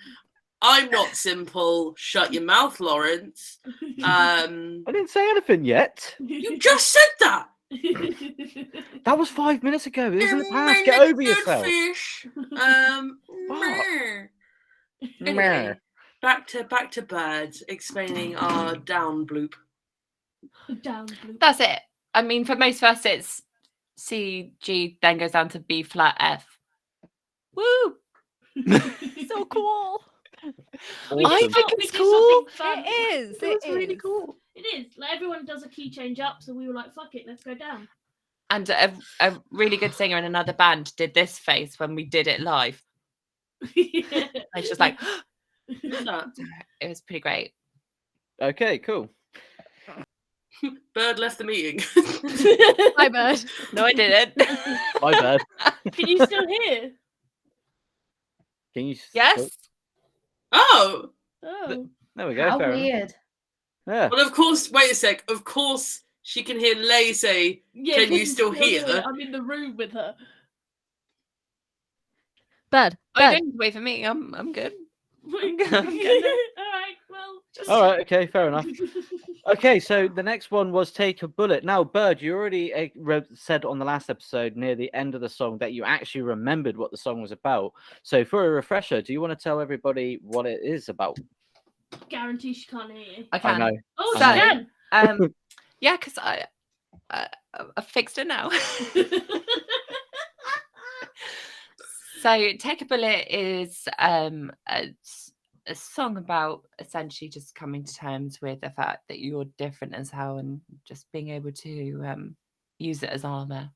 I'm not simple. Shut your mouth, Lawrence. I didn't say anything yet. You just said that. That was 5 minutes ago. It was in the past. Meh, Get over good yourself. fish. What? Anyway, back to birds explaining our down bloop. Down blue. That's it. I mean, for most of us, it's C, G, then goes down to B flat, F. Woo! So cool. We I just think thought we'd it's do cool. something fun. It is. It was really cool. It is. Like everyone does a key change up, so we were like, fuck it, let's go down. And a really good singer in another band did this face when we did it live. Yeah. I was just like, No. it was pretty great. Okay, cool. Bird left the meeting. Hi, Bird. No, I didn't. My bad. Can you still hear? Can you? Yes. Oh, Oh. There we go. How fair enough. weird. Yeah. well, of course. Wait a sec. Of course, she can hear Lay say, Yeah, "Can you you still hear?" hear it. I'm in the room with her. Bird. Oh, you Bird. don't need to wait for me. I'm good. All I'm good. I'm good. right, well, just All right. Okay. Fair enough. Okay. So the next one was "Take a Bullet." Now, Bird, you already said on the last episode near the end of the song that you actually remembered what the song was about. So, for a refresher, do you want to tell everybody what it is about? guarantee she can't hear you. I can. I know. Oh, I she know. can. Yeah, because I fixed it now. So, Take a Bullet is a song about essentially just coming to terms with the fact that you're different as hell and just being able to use it as armor.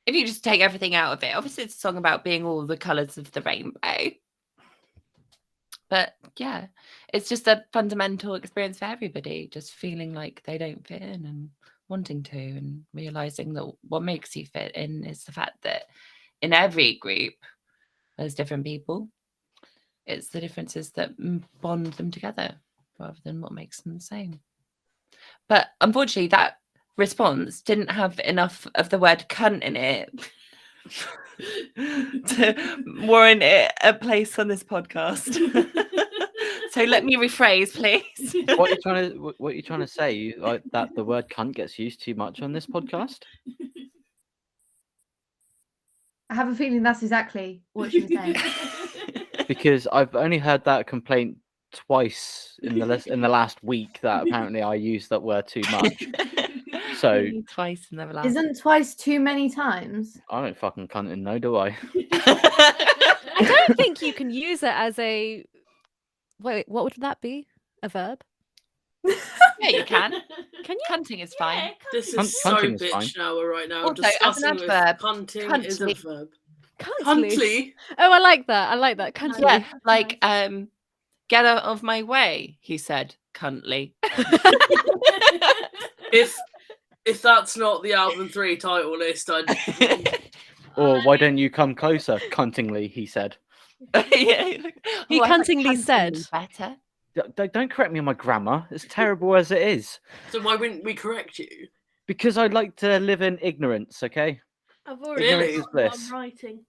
If you just take everything out of it, obviously it's a song about being all the colors of the rainbow. But yeah, it's just a fundamental experience for everybody, just feeling like they don't fit in and wanting to, and realizing that what makes you fit in is the fact that in every group there's different people. It's the differences that bond them together rather than what makes them the same. But unfortunately, that response didn't have enough of the word cunt in it to warrant it a place on this podcast. So let me rephrase, please. What are you trying to say? Like that the word "cunt" gets used too much on this podcast? I have a feeling that's exactly what she was saying. Because I've only heard that complaint twice in the last week that apparently I used that word too much. So Only twice in the last. Isn't twice too many times? I don't fucking cunt know, do I? I don't think you can use it as a. Wait, what would that be? A verb? Yeah, you can. Can you? Cunting is fine. Yeah, This Cunt- is so cunting is fine. bitch hour right now. Also, as an Discussing if adverb, cunting is a cuntly. verb. Cuntly. Cuntly. Oh, I like that. I like that. Cuntly. Yeah, like get out of my way, he said, cuntly. If that's not the album 3 title list, I'd. Or why don't you come closer? Cuntingly, he said. Yeah. He I like cuntingly said. better. Don't correct me on my grammar. It's terrible as it is. So why wouldn't we correct you? Because I'd like to live in ignorance, okay? I've already Really? got what Bliss. I'm writing.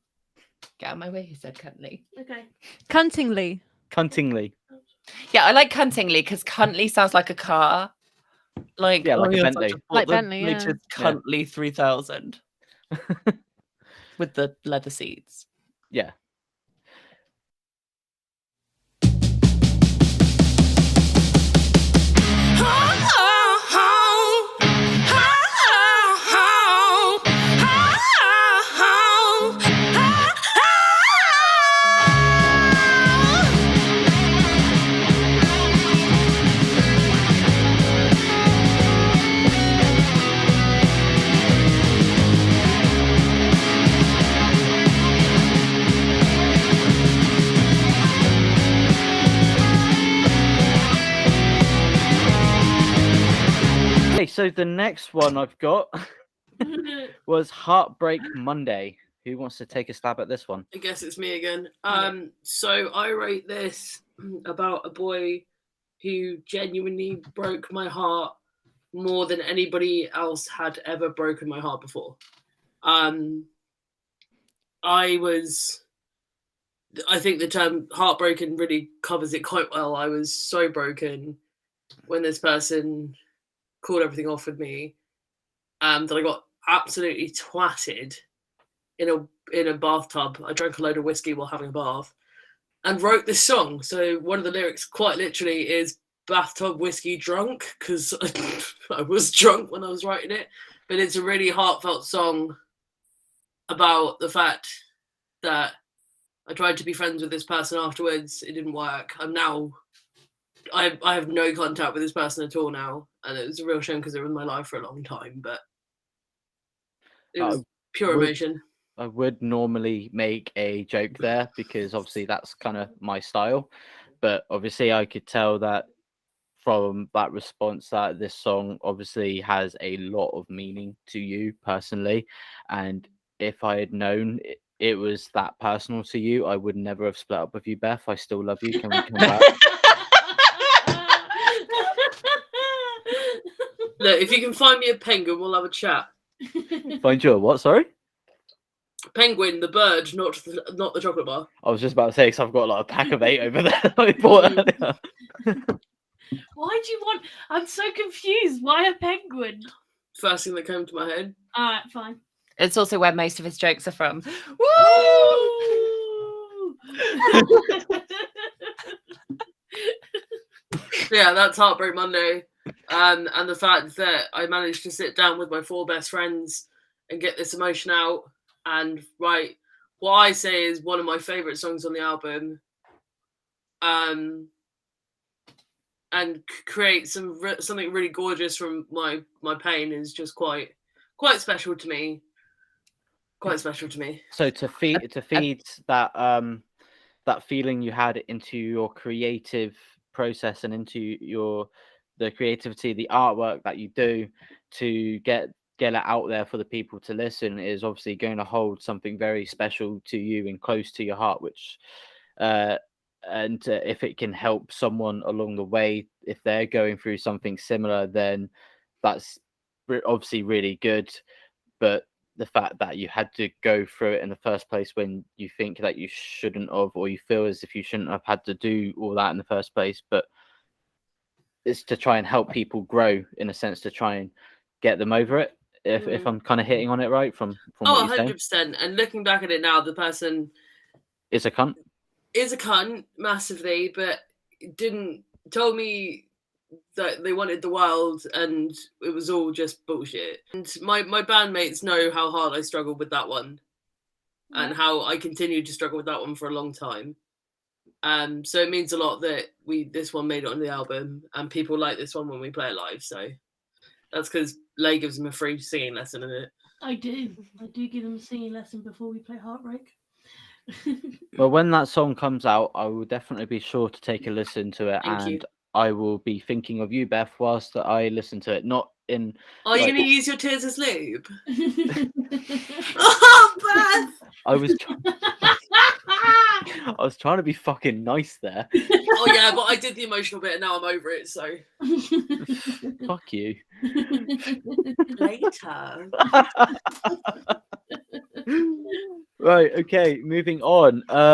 Get out of my way, he said, cuntly. Okay. Cuntingly. Cuntingly. Yeah, I like cuntingly because cuntly sounds like a car. Like, Yeah, like a yes, I Bentley. just bought Like the Bentley, yeah. latest Cuntly 3000 with the leather seats. Yeah. Okay, so the next one I've got was Heartbreak Monday. Who wants to take a stab at this one? I guess it's me again. So I wrote this about a boy who genuinely broke my heart more than anybody else had ever broken my heart before. I think the term heartbroken really covers it quite well. I was so broken when this person called everything off with me, that I got absolutely twatted in a bathtub. I drank a load of whiskey while having a bath and wrote this song. So one of the lyrics quite literally is bathtub whiskey drunk, because I was drunk when I was writing it. But it's a really heartfelt song about the fact that I tried to be friends with this person afterwards. It didn't work. I have no contact with this person at all now, and it was a real shame because they were in my life for a long time. But it was pure emotion. I would normally make a joke there because obviously that's kind of my style, but obviously I could tell that from that response that this song obviously has a lot of meaning to you personally, and if I had known it was that personal to you, I would never have split up with you, Beth. I still love you. Can we come back? Look, if you can find me a penguin, we'll have a chat. Find you a what? Sorry? Penguin, the bird, not the chocolate bar. I was just about to say, because I've got like a pack of 8 over there that I bought earlier. Why do you want? I'm so confused. Why a penguin? First thing that came to my head. All right, fine. It's also where most of his jokes are from. Woo! Yeah, that's Heartbreak Monday. And the fact that I managed to sit down with my 4 best friends and get this emotion out and write what I say is one of my favourite songs on the album. And create something really gorgeous from my pain is just quite special to me. Quite special to me. So to feed that that feeling you had into your creative process and into the creativity, the artwork that you do to get it out there for the people to listen is obviously going to hold something very special to you and close to your heart, which if it can help someone along the way, if they're going through something similar, then that's obviously really good. But the fact that you had to go through it in the first place when you think that you shouldn't have, or you feel as if you shouldn't have had to do all that in the first place, but it's to try and help people grow, in a sense, to try and get them over it. If I'm kind of hitting on it right from what you're saying. 100%. And looking back at it now, the person is a cunt. Is a cunt massively, but told me that they wanted the world and it was all just bullshit. And my bandmates know how hard I struggled with that one, and how I continued to struggle with that one for a long time. So it means a lot that this one made it on the album and people like this one when we play it live. So that's because Lay gives them a free singing lesson in it. I do give them a singing lesson before we play Heartbreak. Well, when that song comes out, I will definitely be sure to take a listen to it. Thank you. I will be thinking of you, Beth, whilst I listen to it. Not in. Are you going to use your tears as lube? Oh, Beth! I was trying to be fucking nice there. Oh yeah, but I did the emotional bit and now I'm over it, so. Fuck you. Later. Right, okay, moving on. I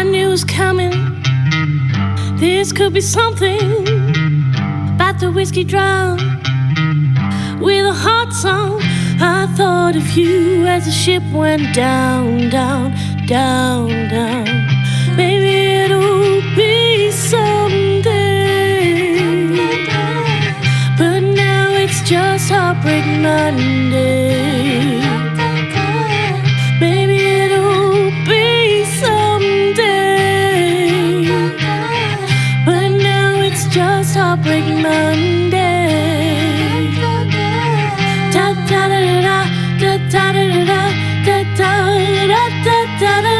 knew it was coming. This could be something about the whiskey drown with a heart song. I thought of you as the ship went down, down, down, down. Maybe it'll be someday, but now it's just Heartbreak Monday. Maybe it'll be someday, but now it's just Heartbreak Monday. Da da da da da da da da da da da da da da da da da.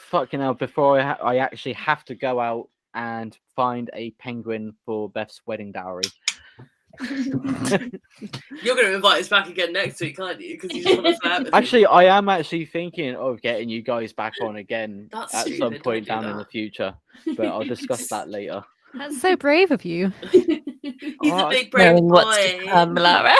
fucking hell, before I actually have to go out and find a penguin for Beth's wedding dowry. You're going to invite us back again next week, aren't you? Because you just want to flirt with Actually, people. I am actually thinking of getting you guys back on again That's at some stupid, point don't do down in the that. future, but I'll discuss that later. That's so brave of you. He's a I- big brave Knowing what's to boy. come, Lara.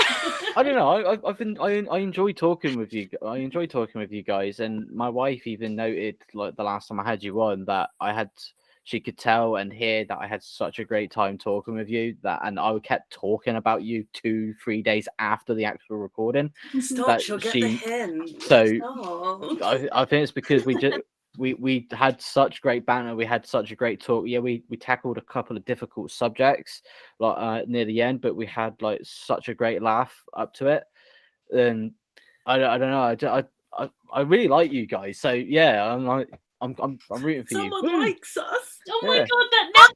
I don't know. I enjoy talking with you. I enjoy talking with you guys, and my wife even noted, like the last time I had you on, that she could tell and hear that I had such a great time talking with you, and I kept talking about you 2-3 days after the actual recording. Stop, that she'll get she- the hint. so, Stop. I think it's because we had such great banter. We had such a great talk. Yeah, we tackled a couple of difficult subjects like near the end, but we had like such a great laugh up to it. And I don't know. I really like you guys. So yeah, I'm rooting for you. Someone Woo! likes us. Oh my Yeah. god, that never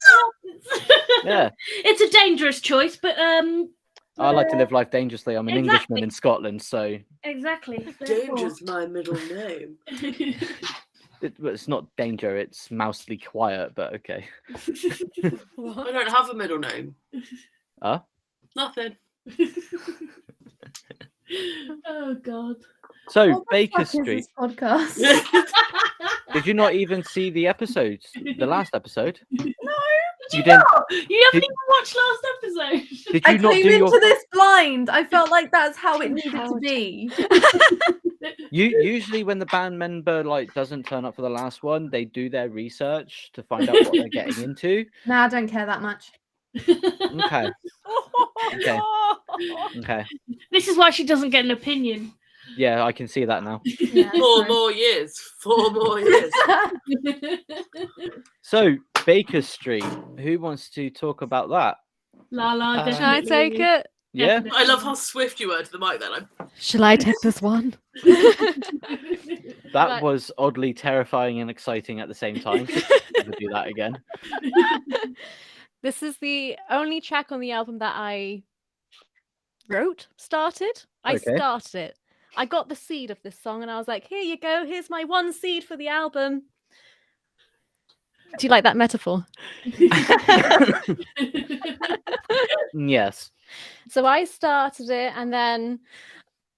happens. Yeah, It's a dangerous choice, but I like to live life dangerously. I'm an Exactly. Englishman in Scotland, so exactly. Danger's my middle name. it's not danger. It's mousely quiet, but okay. I don't have a middle name. Huh? Nothing. Oh god. So What the Baker fuck is Street. this podcast? Did you not even see the episodes? The last episode? No. You didn't. You haven't Did- even watched last episode. Did I you not came do into your? this blind. I felt like that's how it needed to Empowered. be. Usually when the band member like doesn't turn up for the last one, they do their research to find out what they're getting into. Nah, I don't care that much. Okay. Okay. Okay. This is why she doesn't get an opinion. Yeah, I can see that now. Yeah, it's 4 fine. more years. 4 more years. So Baker Street, who wants to talk about that? Lala, Can Can I definitely. take it? Yeah. Definitely. I love how swift you were to the mic then. Shall I take this one? That Right. was oddly terrifying and exciting at the same time. Never do that again. This is the only track on the album that I started. I Okay. started it. I got the seed of this song and I was like, here you go. Here's my one seed for the album. Do you like that metaphor? Yes. So I started it and then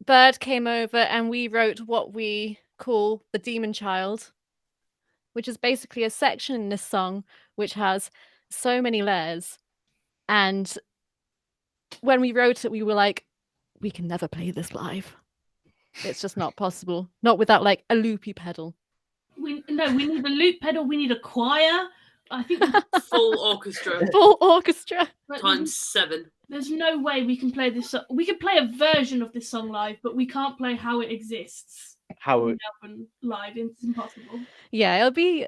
Bird came over and we wrote what we call the Demon Child, which is basically a section in this song which has so many layers. And when we wrote it, we were like, we can never play this live. It's just not possible. Not without like a loopy pedal. we need a loop pedal. We need a choir. I think Full orchestra. Full orchestra. like, Times 7. there's no way we can play this. We can play a version of this song live, but we can't play how it exists How on the album live. It's impossible. Yeah, it'll be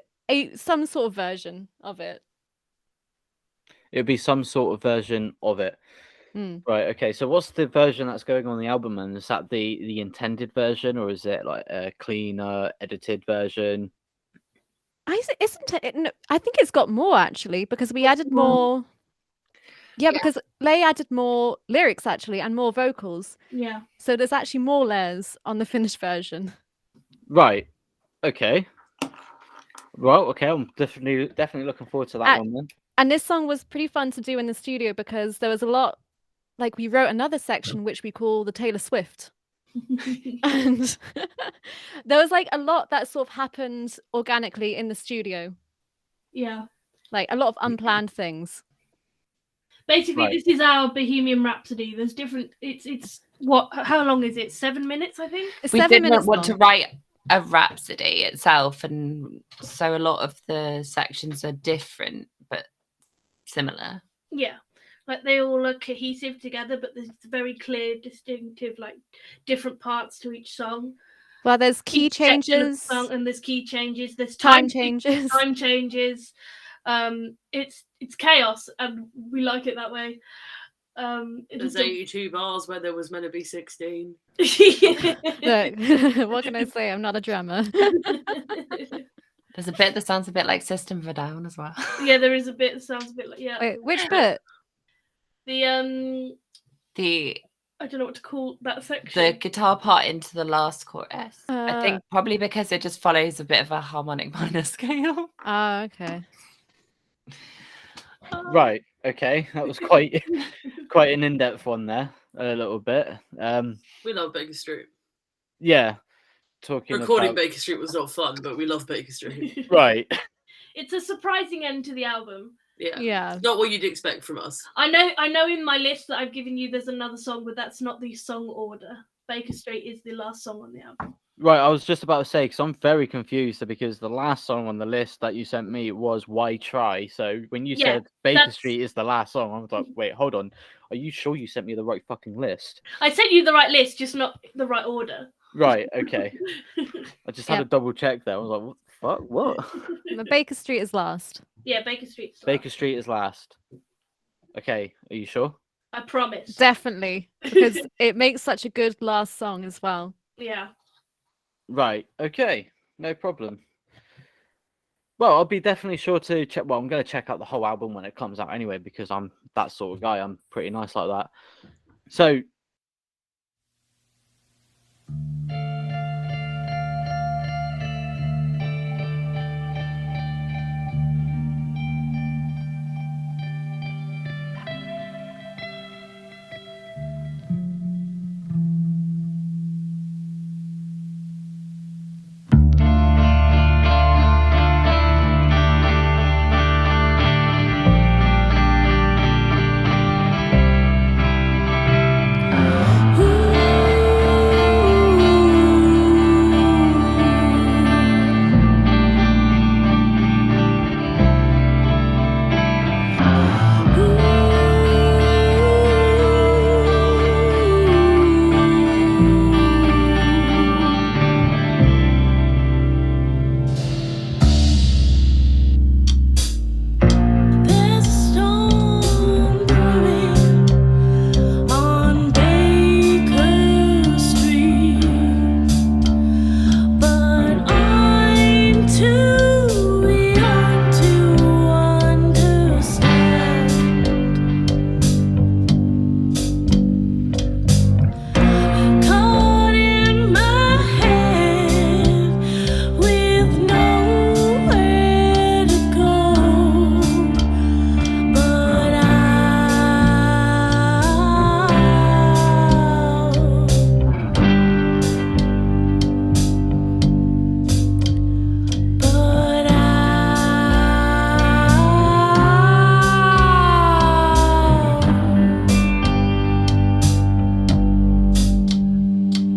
some sort of version of it. it'd be some sort of version of it. Mm. Right. Okay. So what's the version that's going on the album? And is that the intended version, or is it like a cleaner, edited version? Isn't it? No, I think it's got more actually because we added more. Yeah, because Lay added more lyrics actually and more vocals. Yeah. So there's actually more layers on the finished version. Right. Okay. Well, okay. I'm definitely looking forward to that one then. And this song was pretty fun to do in the studio because there was a lot. Like we wrote another section which we call the Taylor Swift. And there was like a lot that sort of happened organically in the studio, Yeah. like a lot of unplanned things. Basically, Right. this is our Bohemian Rhapsody. There's different. It's what? How long is it? 7 minutes, I think. It's We 7 did minutes not want to long. write a rhapsody itself, and so a lot of the sections are different but similar. Yeah. Like they all are cohesive together, but there's very clear, distinctive, like different parts to each song. Well, there's key Each section of the changes, song, and there's key changes. There's time changes. Time changes. It's chaos, and we like it that way. It's There's just 82 bars where there was meant to be 16. Look, what can I say? I'm not a drummer. There's a bit that sounds a bit like System of a Down as well. Yeah, there is a bit that sounds a bit like Wait, which bit? the The I don't know what to call that the section. guitar part into the last chorus. I Uh, think probably because it just follows a bit of a harmonic minor scale. Oh, okay. Right. Okay. That was quite an in-depth one there. A little bit. We love Baker Street. Yeah. Talking Recording about Baker Street was not fun, but we love Baker Street. right. It's a surprising end to the album. Yeah. Yeah. Not what you'd expect from us. I know in my list that I've given you there's another song, but that's not the song order. Baker Street is the last song on the album. Right, I was just about to say, because I'm very confused because the last song on the list that you sent me was Why Try. So when you Yeah, said Baker that's- Street is the last song, I was like, wait, hold on. Are you sure you sent me the right fucking list? I sent you the right list, just not the right order. Right, okay. I just had Yep. to double check there. I was like, what the fuck? What? The Baker Street is last. Yeah, Baker Street's Baker last. Street is last. Okay, are you sure? I promise. Definitely. Because it makes such a good last song as well. Yeah. Right, okay. No problem. Well, I'll be definitely sure to check. Well, I'm going to check out the whole album when it comes out anyway, because I'm that sort of guy. I'm pretty nice like that. So, There's a storm brewing on Baker Street, but I'm too young to understand. Caught in my head with nowhere to go. But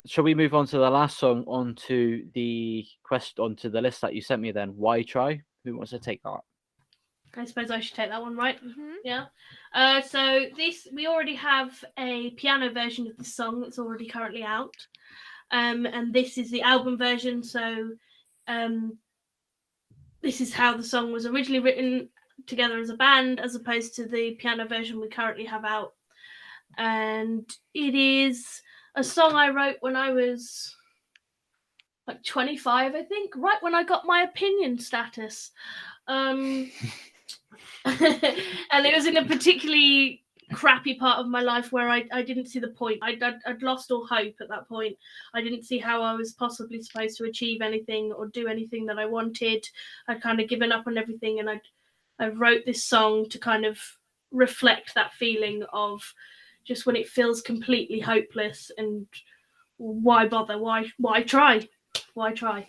shall we move on to the last song onto the list that you sent me then? Why Try? Who wants to take that? I suppose I should take that one, right? Mhm. Yeah. So we already have a piano version of the song that's already currently out. And this is the album version, so this is how the song was originally written together as a band, as opposed to the piano version we currently have out. And it is a song I wrote when I was like 25, I think, right when I got my opinion status. And it was in a particularly crappy part of my life where I didn't see the point. I'd lost all hope at that point. I didn't see how I was possibly supposed to achieve anything or do anything that I wanted. I'd kind of given up on everything, and I wrote this song to kind of reflect that feeling of just when it feels completely hopeless and why bother? Why try? Why try?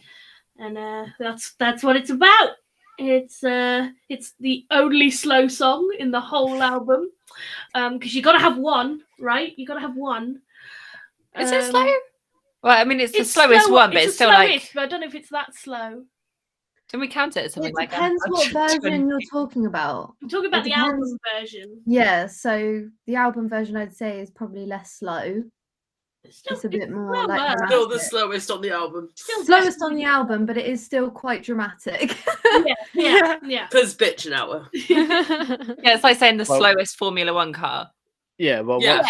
And that's what it's about. It's the only slow song in the whole album, because you got to have one, right? You got to have one. Is it slow? Well, I mean, it's the It's slowest slow- one, but it's it's the still slowest, like. but I don't know if it's that slow. Can we count it as something It like depends what 120? version you're talking about. I'm talking about It the album depends. version. Yeah, so the album version I'd say is probably less slow. It's a bit more like slower. Still the dramatic. slowest on the album. Still Slowest on the album, but it is still quite dramatic. yeah. Because Bitchin Hour. Yeah, it's like saying the Well- slowest Formula One car. Yeah, well, Yeah.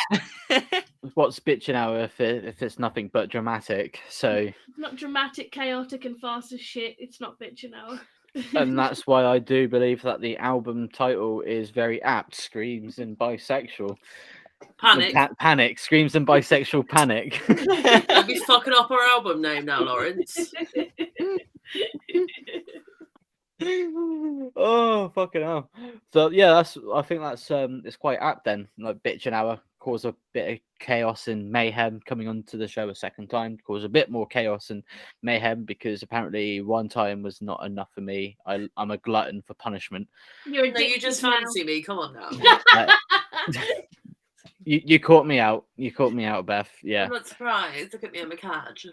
what's Bitchin Hour if it's nothing but dramatic? So, It's not dramatic, chaotic, and fast as shit. It's not Bitchin Hour. and that's why I do believe that the album title is very apt, Screams and Bisexual. Panic. Panic. Screams and bisexual panic. Don't be fucking up our album name now, Lawrence. Oh fucking hell! So yeah, I think that's it's quite apt then. Like Bitchin Hour cause a bit of chaos and mayhem coming onto the show a second time, cause a bit more chaos and mayhem because apparently one time was not enough for me. I'm a glutton for punishment. You're No, you just addicted now. fancy me. Come on now. You caught me out. You caught me out, Beth. Yeah. I'm not surprised. Look at me, I'm a catch.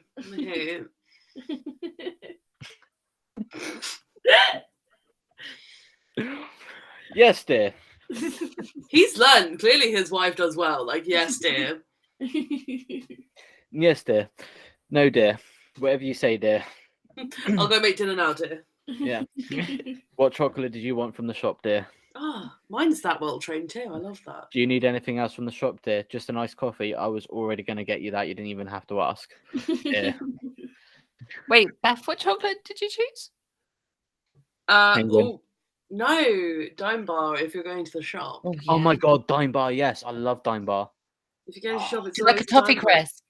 Yes, dear. He's learned. Clearly his wife does well. Like, yes, dear. Yes, dear. No, dear. Whatever you say, dear. I'll go make dinner now, dear. Yeah. What chocolate did you want from the shop, dear? Oh, mine's that well trained too. I love that. Do you need anything else from the shop, dear? Just a nice coffee. I was already going to get you that. You didn't even have to ask. Yeah. Wait, Beth, what chocolate did you choose? Penguin. No, Dime Bar if you're going to the shop. Oh my god, Dime Bar. Yes, I love Dime Bar. If you go to the shop, it's Do you like a always toffee Dime Bar. crisp?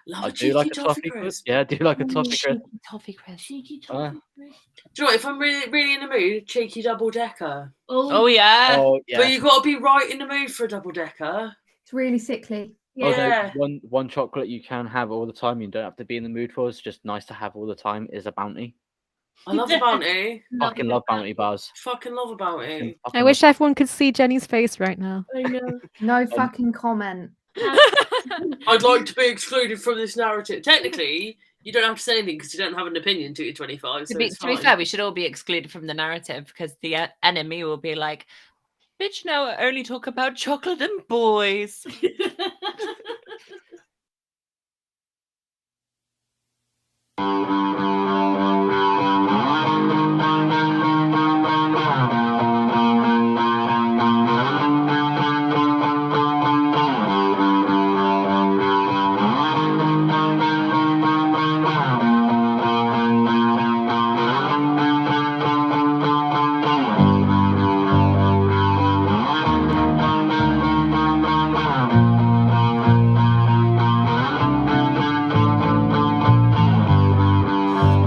Love I a do like a cheeky toffee crisp. Yeah, I do like a toffee crisp. Toffee crisp. Cheeky Uh, toffee crisp. Do you know what? If I'm really in the mood, cheeky double decker. Oh yeah. Oh yeah. But you got to be right in the mood for a double decker. It's really sickly. Oh, no, Yeah. one chocolate you can have all the time. You don't have to be in the mood for. It's just nice to have all the time. Is a Bounty. I love a Bounty. Fucking love Bounty bars. Fucking love a Bounty. I wish everyone could see Jenny's face right now. I know. No fucking comment. I'd like to be excluded from this narrative. Technically, you don't have to say anything because you don't have an opinion till you're 25. To So be, it's to be fine. fair, we should all be excluded from the narrative because the enemy will be like, bitch, now I only talk about chocolate and boys.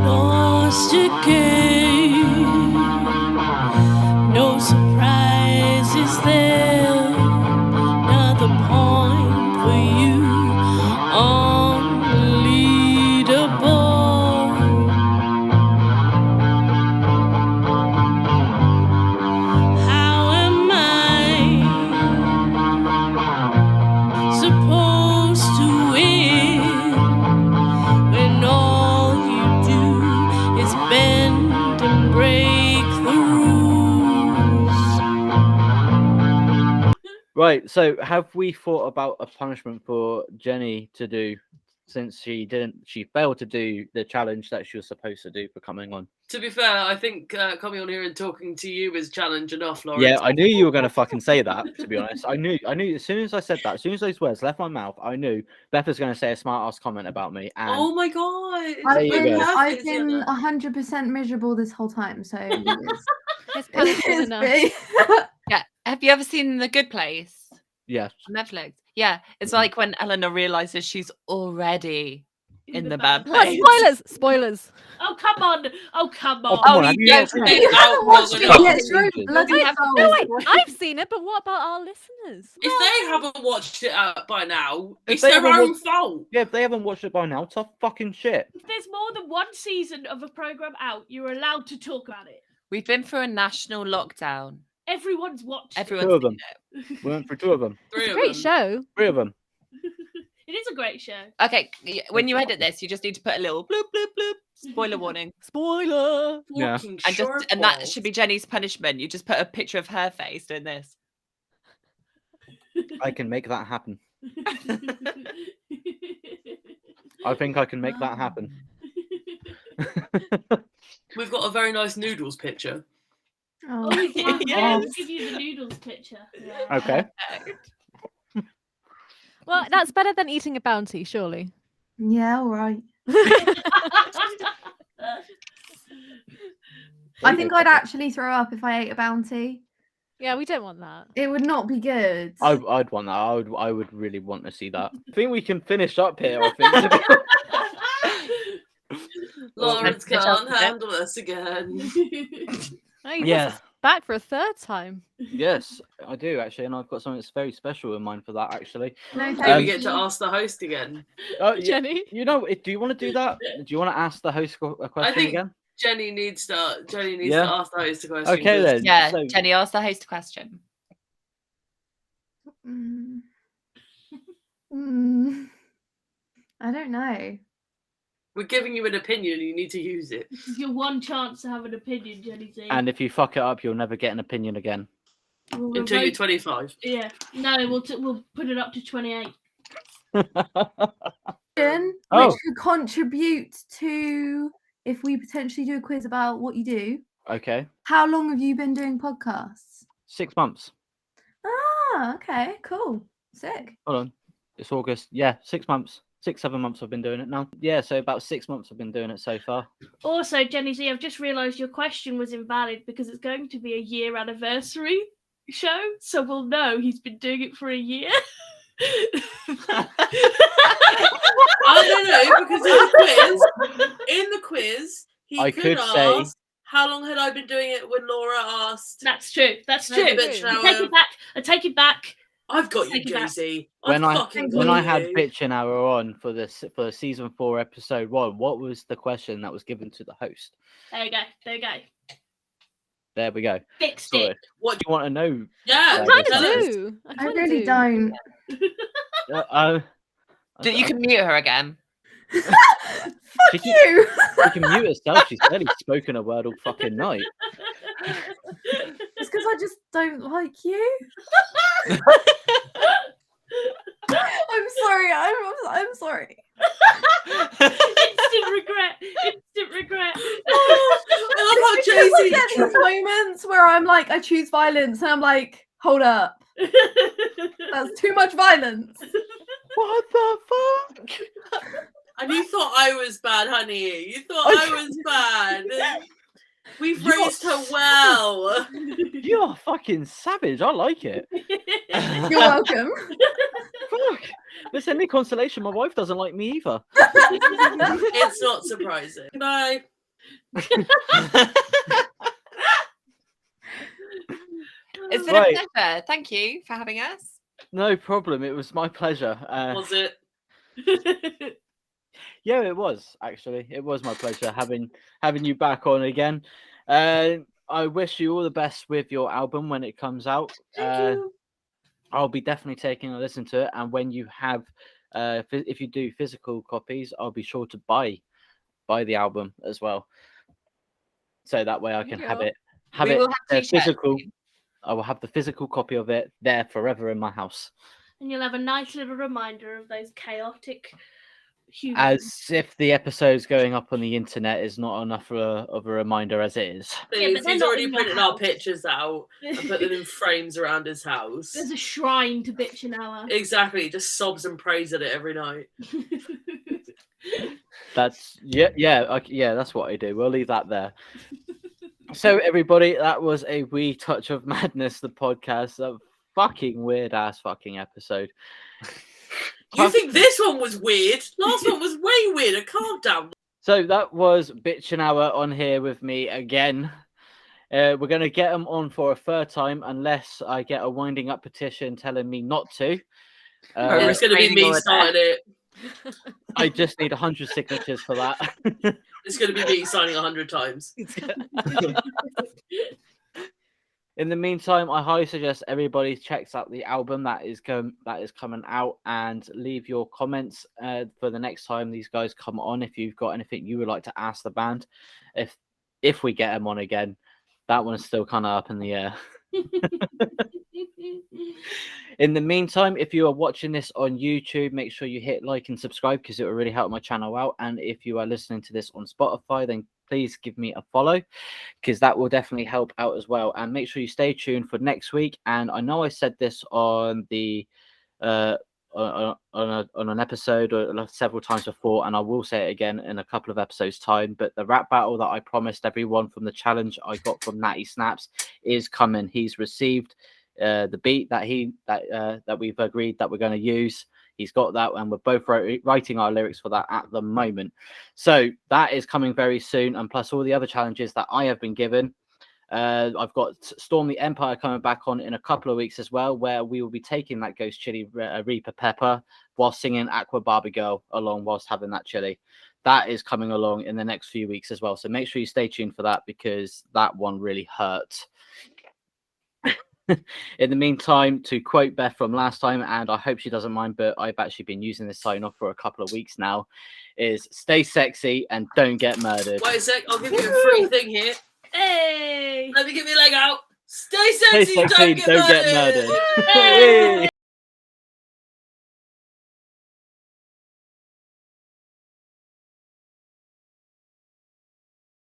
Lost again. No surprises there. Another point for you on the leaderboard. How am I supposed to win when all you do is bend and break the rules? Right. So, have we thought about a punishment for Jenny to do since she failed to do the challenge that she was supposed to do for coming on? To be fair, I think coming on here and talking to you is challenge enough, Lawrence. Yeah, I knew you were going to fucking say that. To be honest, I knew. As soon as I said that, as soon as those words left my mouth, I knew Beth was going to say a smart ass comment about me. And Oh my god! There you go. I've been 100% miserable this whole time, so it's, It's punishment enough. me. Yeah. Have you ever seen The Good Place yes, on Netflix? Yeah. It's like when Eleanor realizes she's already in the bad Oh, place. spoilers! Oh, come on. Oh, come on. Oh, come on, have you you don't not seen think- it? Out Watched more it than yet, us. you're Season. bloody We have- soul. No, I've seen it, but what about our listeners? If they haven't watched it by now, If it's they their haven't own fault. Yeah, if they haven't watched it by now, tough fucking shit. If there's more than one season of a program out, you're allowed to talk about it. We've been through a national lockdown. Everyone's watched it. Everyone's Two of seen them. it. We went through two of them. Three It's a of great them. show. Three of them. It is a great show. Okay, when you edit this, you just need to put a little bloop bloop bloop spoiler warning, Spoiler! Yeah. Fucking and that short should be Jenny's punishment. You just put a picture of her face doing this. I can make that happen. I think I can make that happen. We've got a very nice noodles picture. Oh, Oh, yeah. Yes. I'll give you the noodles picture. Yeah. Okay. Well, that's better than eating a bounty, surely. yeah, all right. I think I'd actually throw up if I ate a bounty. Yeah, we don't want that. It would not be good. I'd want that. I would really want to see that. I think we can finish up here. I think. To be Lawrence finish up can't with it. handle us again. Oh, he Yeah. wants us back for a third time. Yes, I do actually, and I've got something that's very special in mind for that actually. No, Do thank we you. get to ask the host again? Yeah, Jenny? you know, do you want to do that? Do you want to ask the host a question think- again? Jenny needs to Yeah. ask the host a question. Okay 'cause then. Yeah, So- Jenny, ask the host a question. I don't know. We're giving you an opinion. You need to use it. This is your one chance to have an opinion, Jenny Z. And if you fuck it up, you'll never get an opinion again. We'll Until you're revoke- 25. Yeah. No, we'll put it up to 28. Question Oh. which could contribute to if we potentially do a quiz about what you do. Okay, How long have you been doing podcasts? 6 months. Ah, okay, cool. Sick. Hold on, it's August. Yeah, 6 months. 6-7 months I've been doing it now. Yeah, so about 6 months I've been doing it so far. Also, Jenny Z, I've just realised your question was invalid because it's going to be a year anniversary show, so we'll know he's been doing it for a year. I don't know, because in the quiz, he I could could ask say- how long had I been doing it when Laura asked. That's true. That's Hey, true. bitch, I now, take it back. I take it back. I've got you, Take it back. Jay-Z. When I fucking when got I had you. Bitchin Hour on for season 4 episode 1, what was the question that was given to the host? There you go. There you go. There we go. Fixed Sorry. it. What? Do you want to know? Yeah, I I tell kind us. of do. I kinda really do. don't. You can mute her again. Fuck She you. She can mute herself. She's barely spoken a word all fucking night. It's because I just don't like you. I'm sorry. I'm sorry. Instant regret. Instant regret. I love how It's because I Jay-Z. get these moments where I'm like, I choose violence, and I'm like, hold up, that's too much violence. What the fuck? And you thought I was bad, honey. You thought I was bad. We've You're raised her well. You're fucking savage. I like it. You're welcome. Fuck. If there's any consolation, my wife doesn't like me either. It's not surprising. Bye. It's been Right. a pleasure. Thank you for having us. No problem. It was my pleasure. Was it? Yeah, it was actually. It was my pleasure having you back on again. I wish you all the best with your album when it comes out. Thank you. I'll be definitely taking a listen to it, and when you have, if you do physical copies, I'll be sure to buy the album as well, so that way I can have Yeah. it. Have We it will have t-shirts physical. soon. I will have the physical copy of it there forever in my house, And you'll have a nice little reminder of those chaotic humans. as if the episodes going up on the internet is not enough of a reminder as it is. Yeah, but they're He's not already in your printed our house. pictures out and put them in frames around his house. There's a shrine to Bitchin Hour. Exactly, he just sobs and prays at it every night. That's yeah. That's what I do. We'll leave that there. So everybody, that was a wee touch of madness, the podcast. A fucking weird ass fucking episode. You think this one was weird? Last one was way weirder. Calm down. So that was Bitchin Hour on here with me again. We're going to get them on for a third time unless I get a winding up petition telling me not to. It's going to be restraining me order. starting it. I just need 100 signatures for that. It's going to be me signing 100 times. In the meantime, I highly suggest everybody checks out the album that is coming out, and leave your comments for the next time these guys come on. If you've got anything you would like to ask the band, if we get them on again, that one's still kind of up in the air. In the meantime, if you are watching this on YouTube, make sure you hit like and subscribe because it will really help my channel out. And if you are listening to this on Spotify, then please give me a follow because that will definitely help out as well. And make sure you stay tuned for next week. And I know I said this on the on an episode or several times before, and I will say it again in a couple of episodes time, but the rap battle that I promised everyone from the challenge I got from Natty Snaps is coming. He's received the beat that we've agreed that we're going to use. He's got that, and we're both writing our lyrics for that at the moment. So that is coming very soon, and plus all the other challenges that I have been given. I've got Storm the Empire coming back on in a couple of weeks as well, where we will be taking that Ghost Chili Reaper Pepper while singing Aqua Barbie Girl along whilst having that chili. That is coming along in the next few weeks as well. So make sure you stay tuned for that, because that one really hurt. In the meantime, to quote Beth from last time, and I hope she doesn't mind, but I've actually been using this sign off for a couple of weeks now, is stay sexy and don't get murdered. Wait a sec, I'll give you a free thing here. Hey! Let me get my leg out. Stay sexy, don't get murdered. Hey!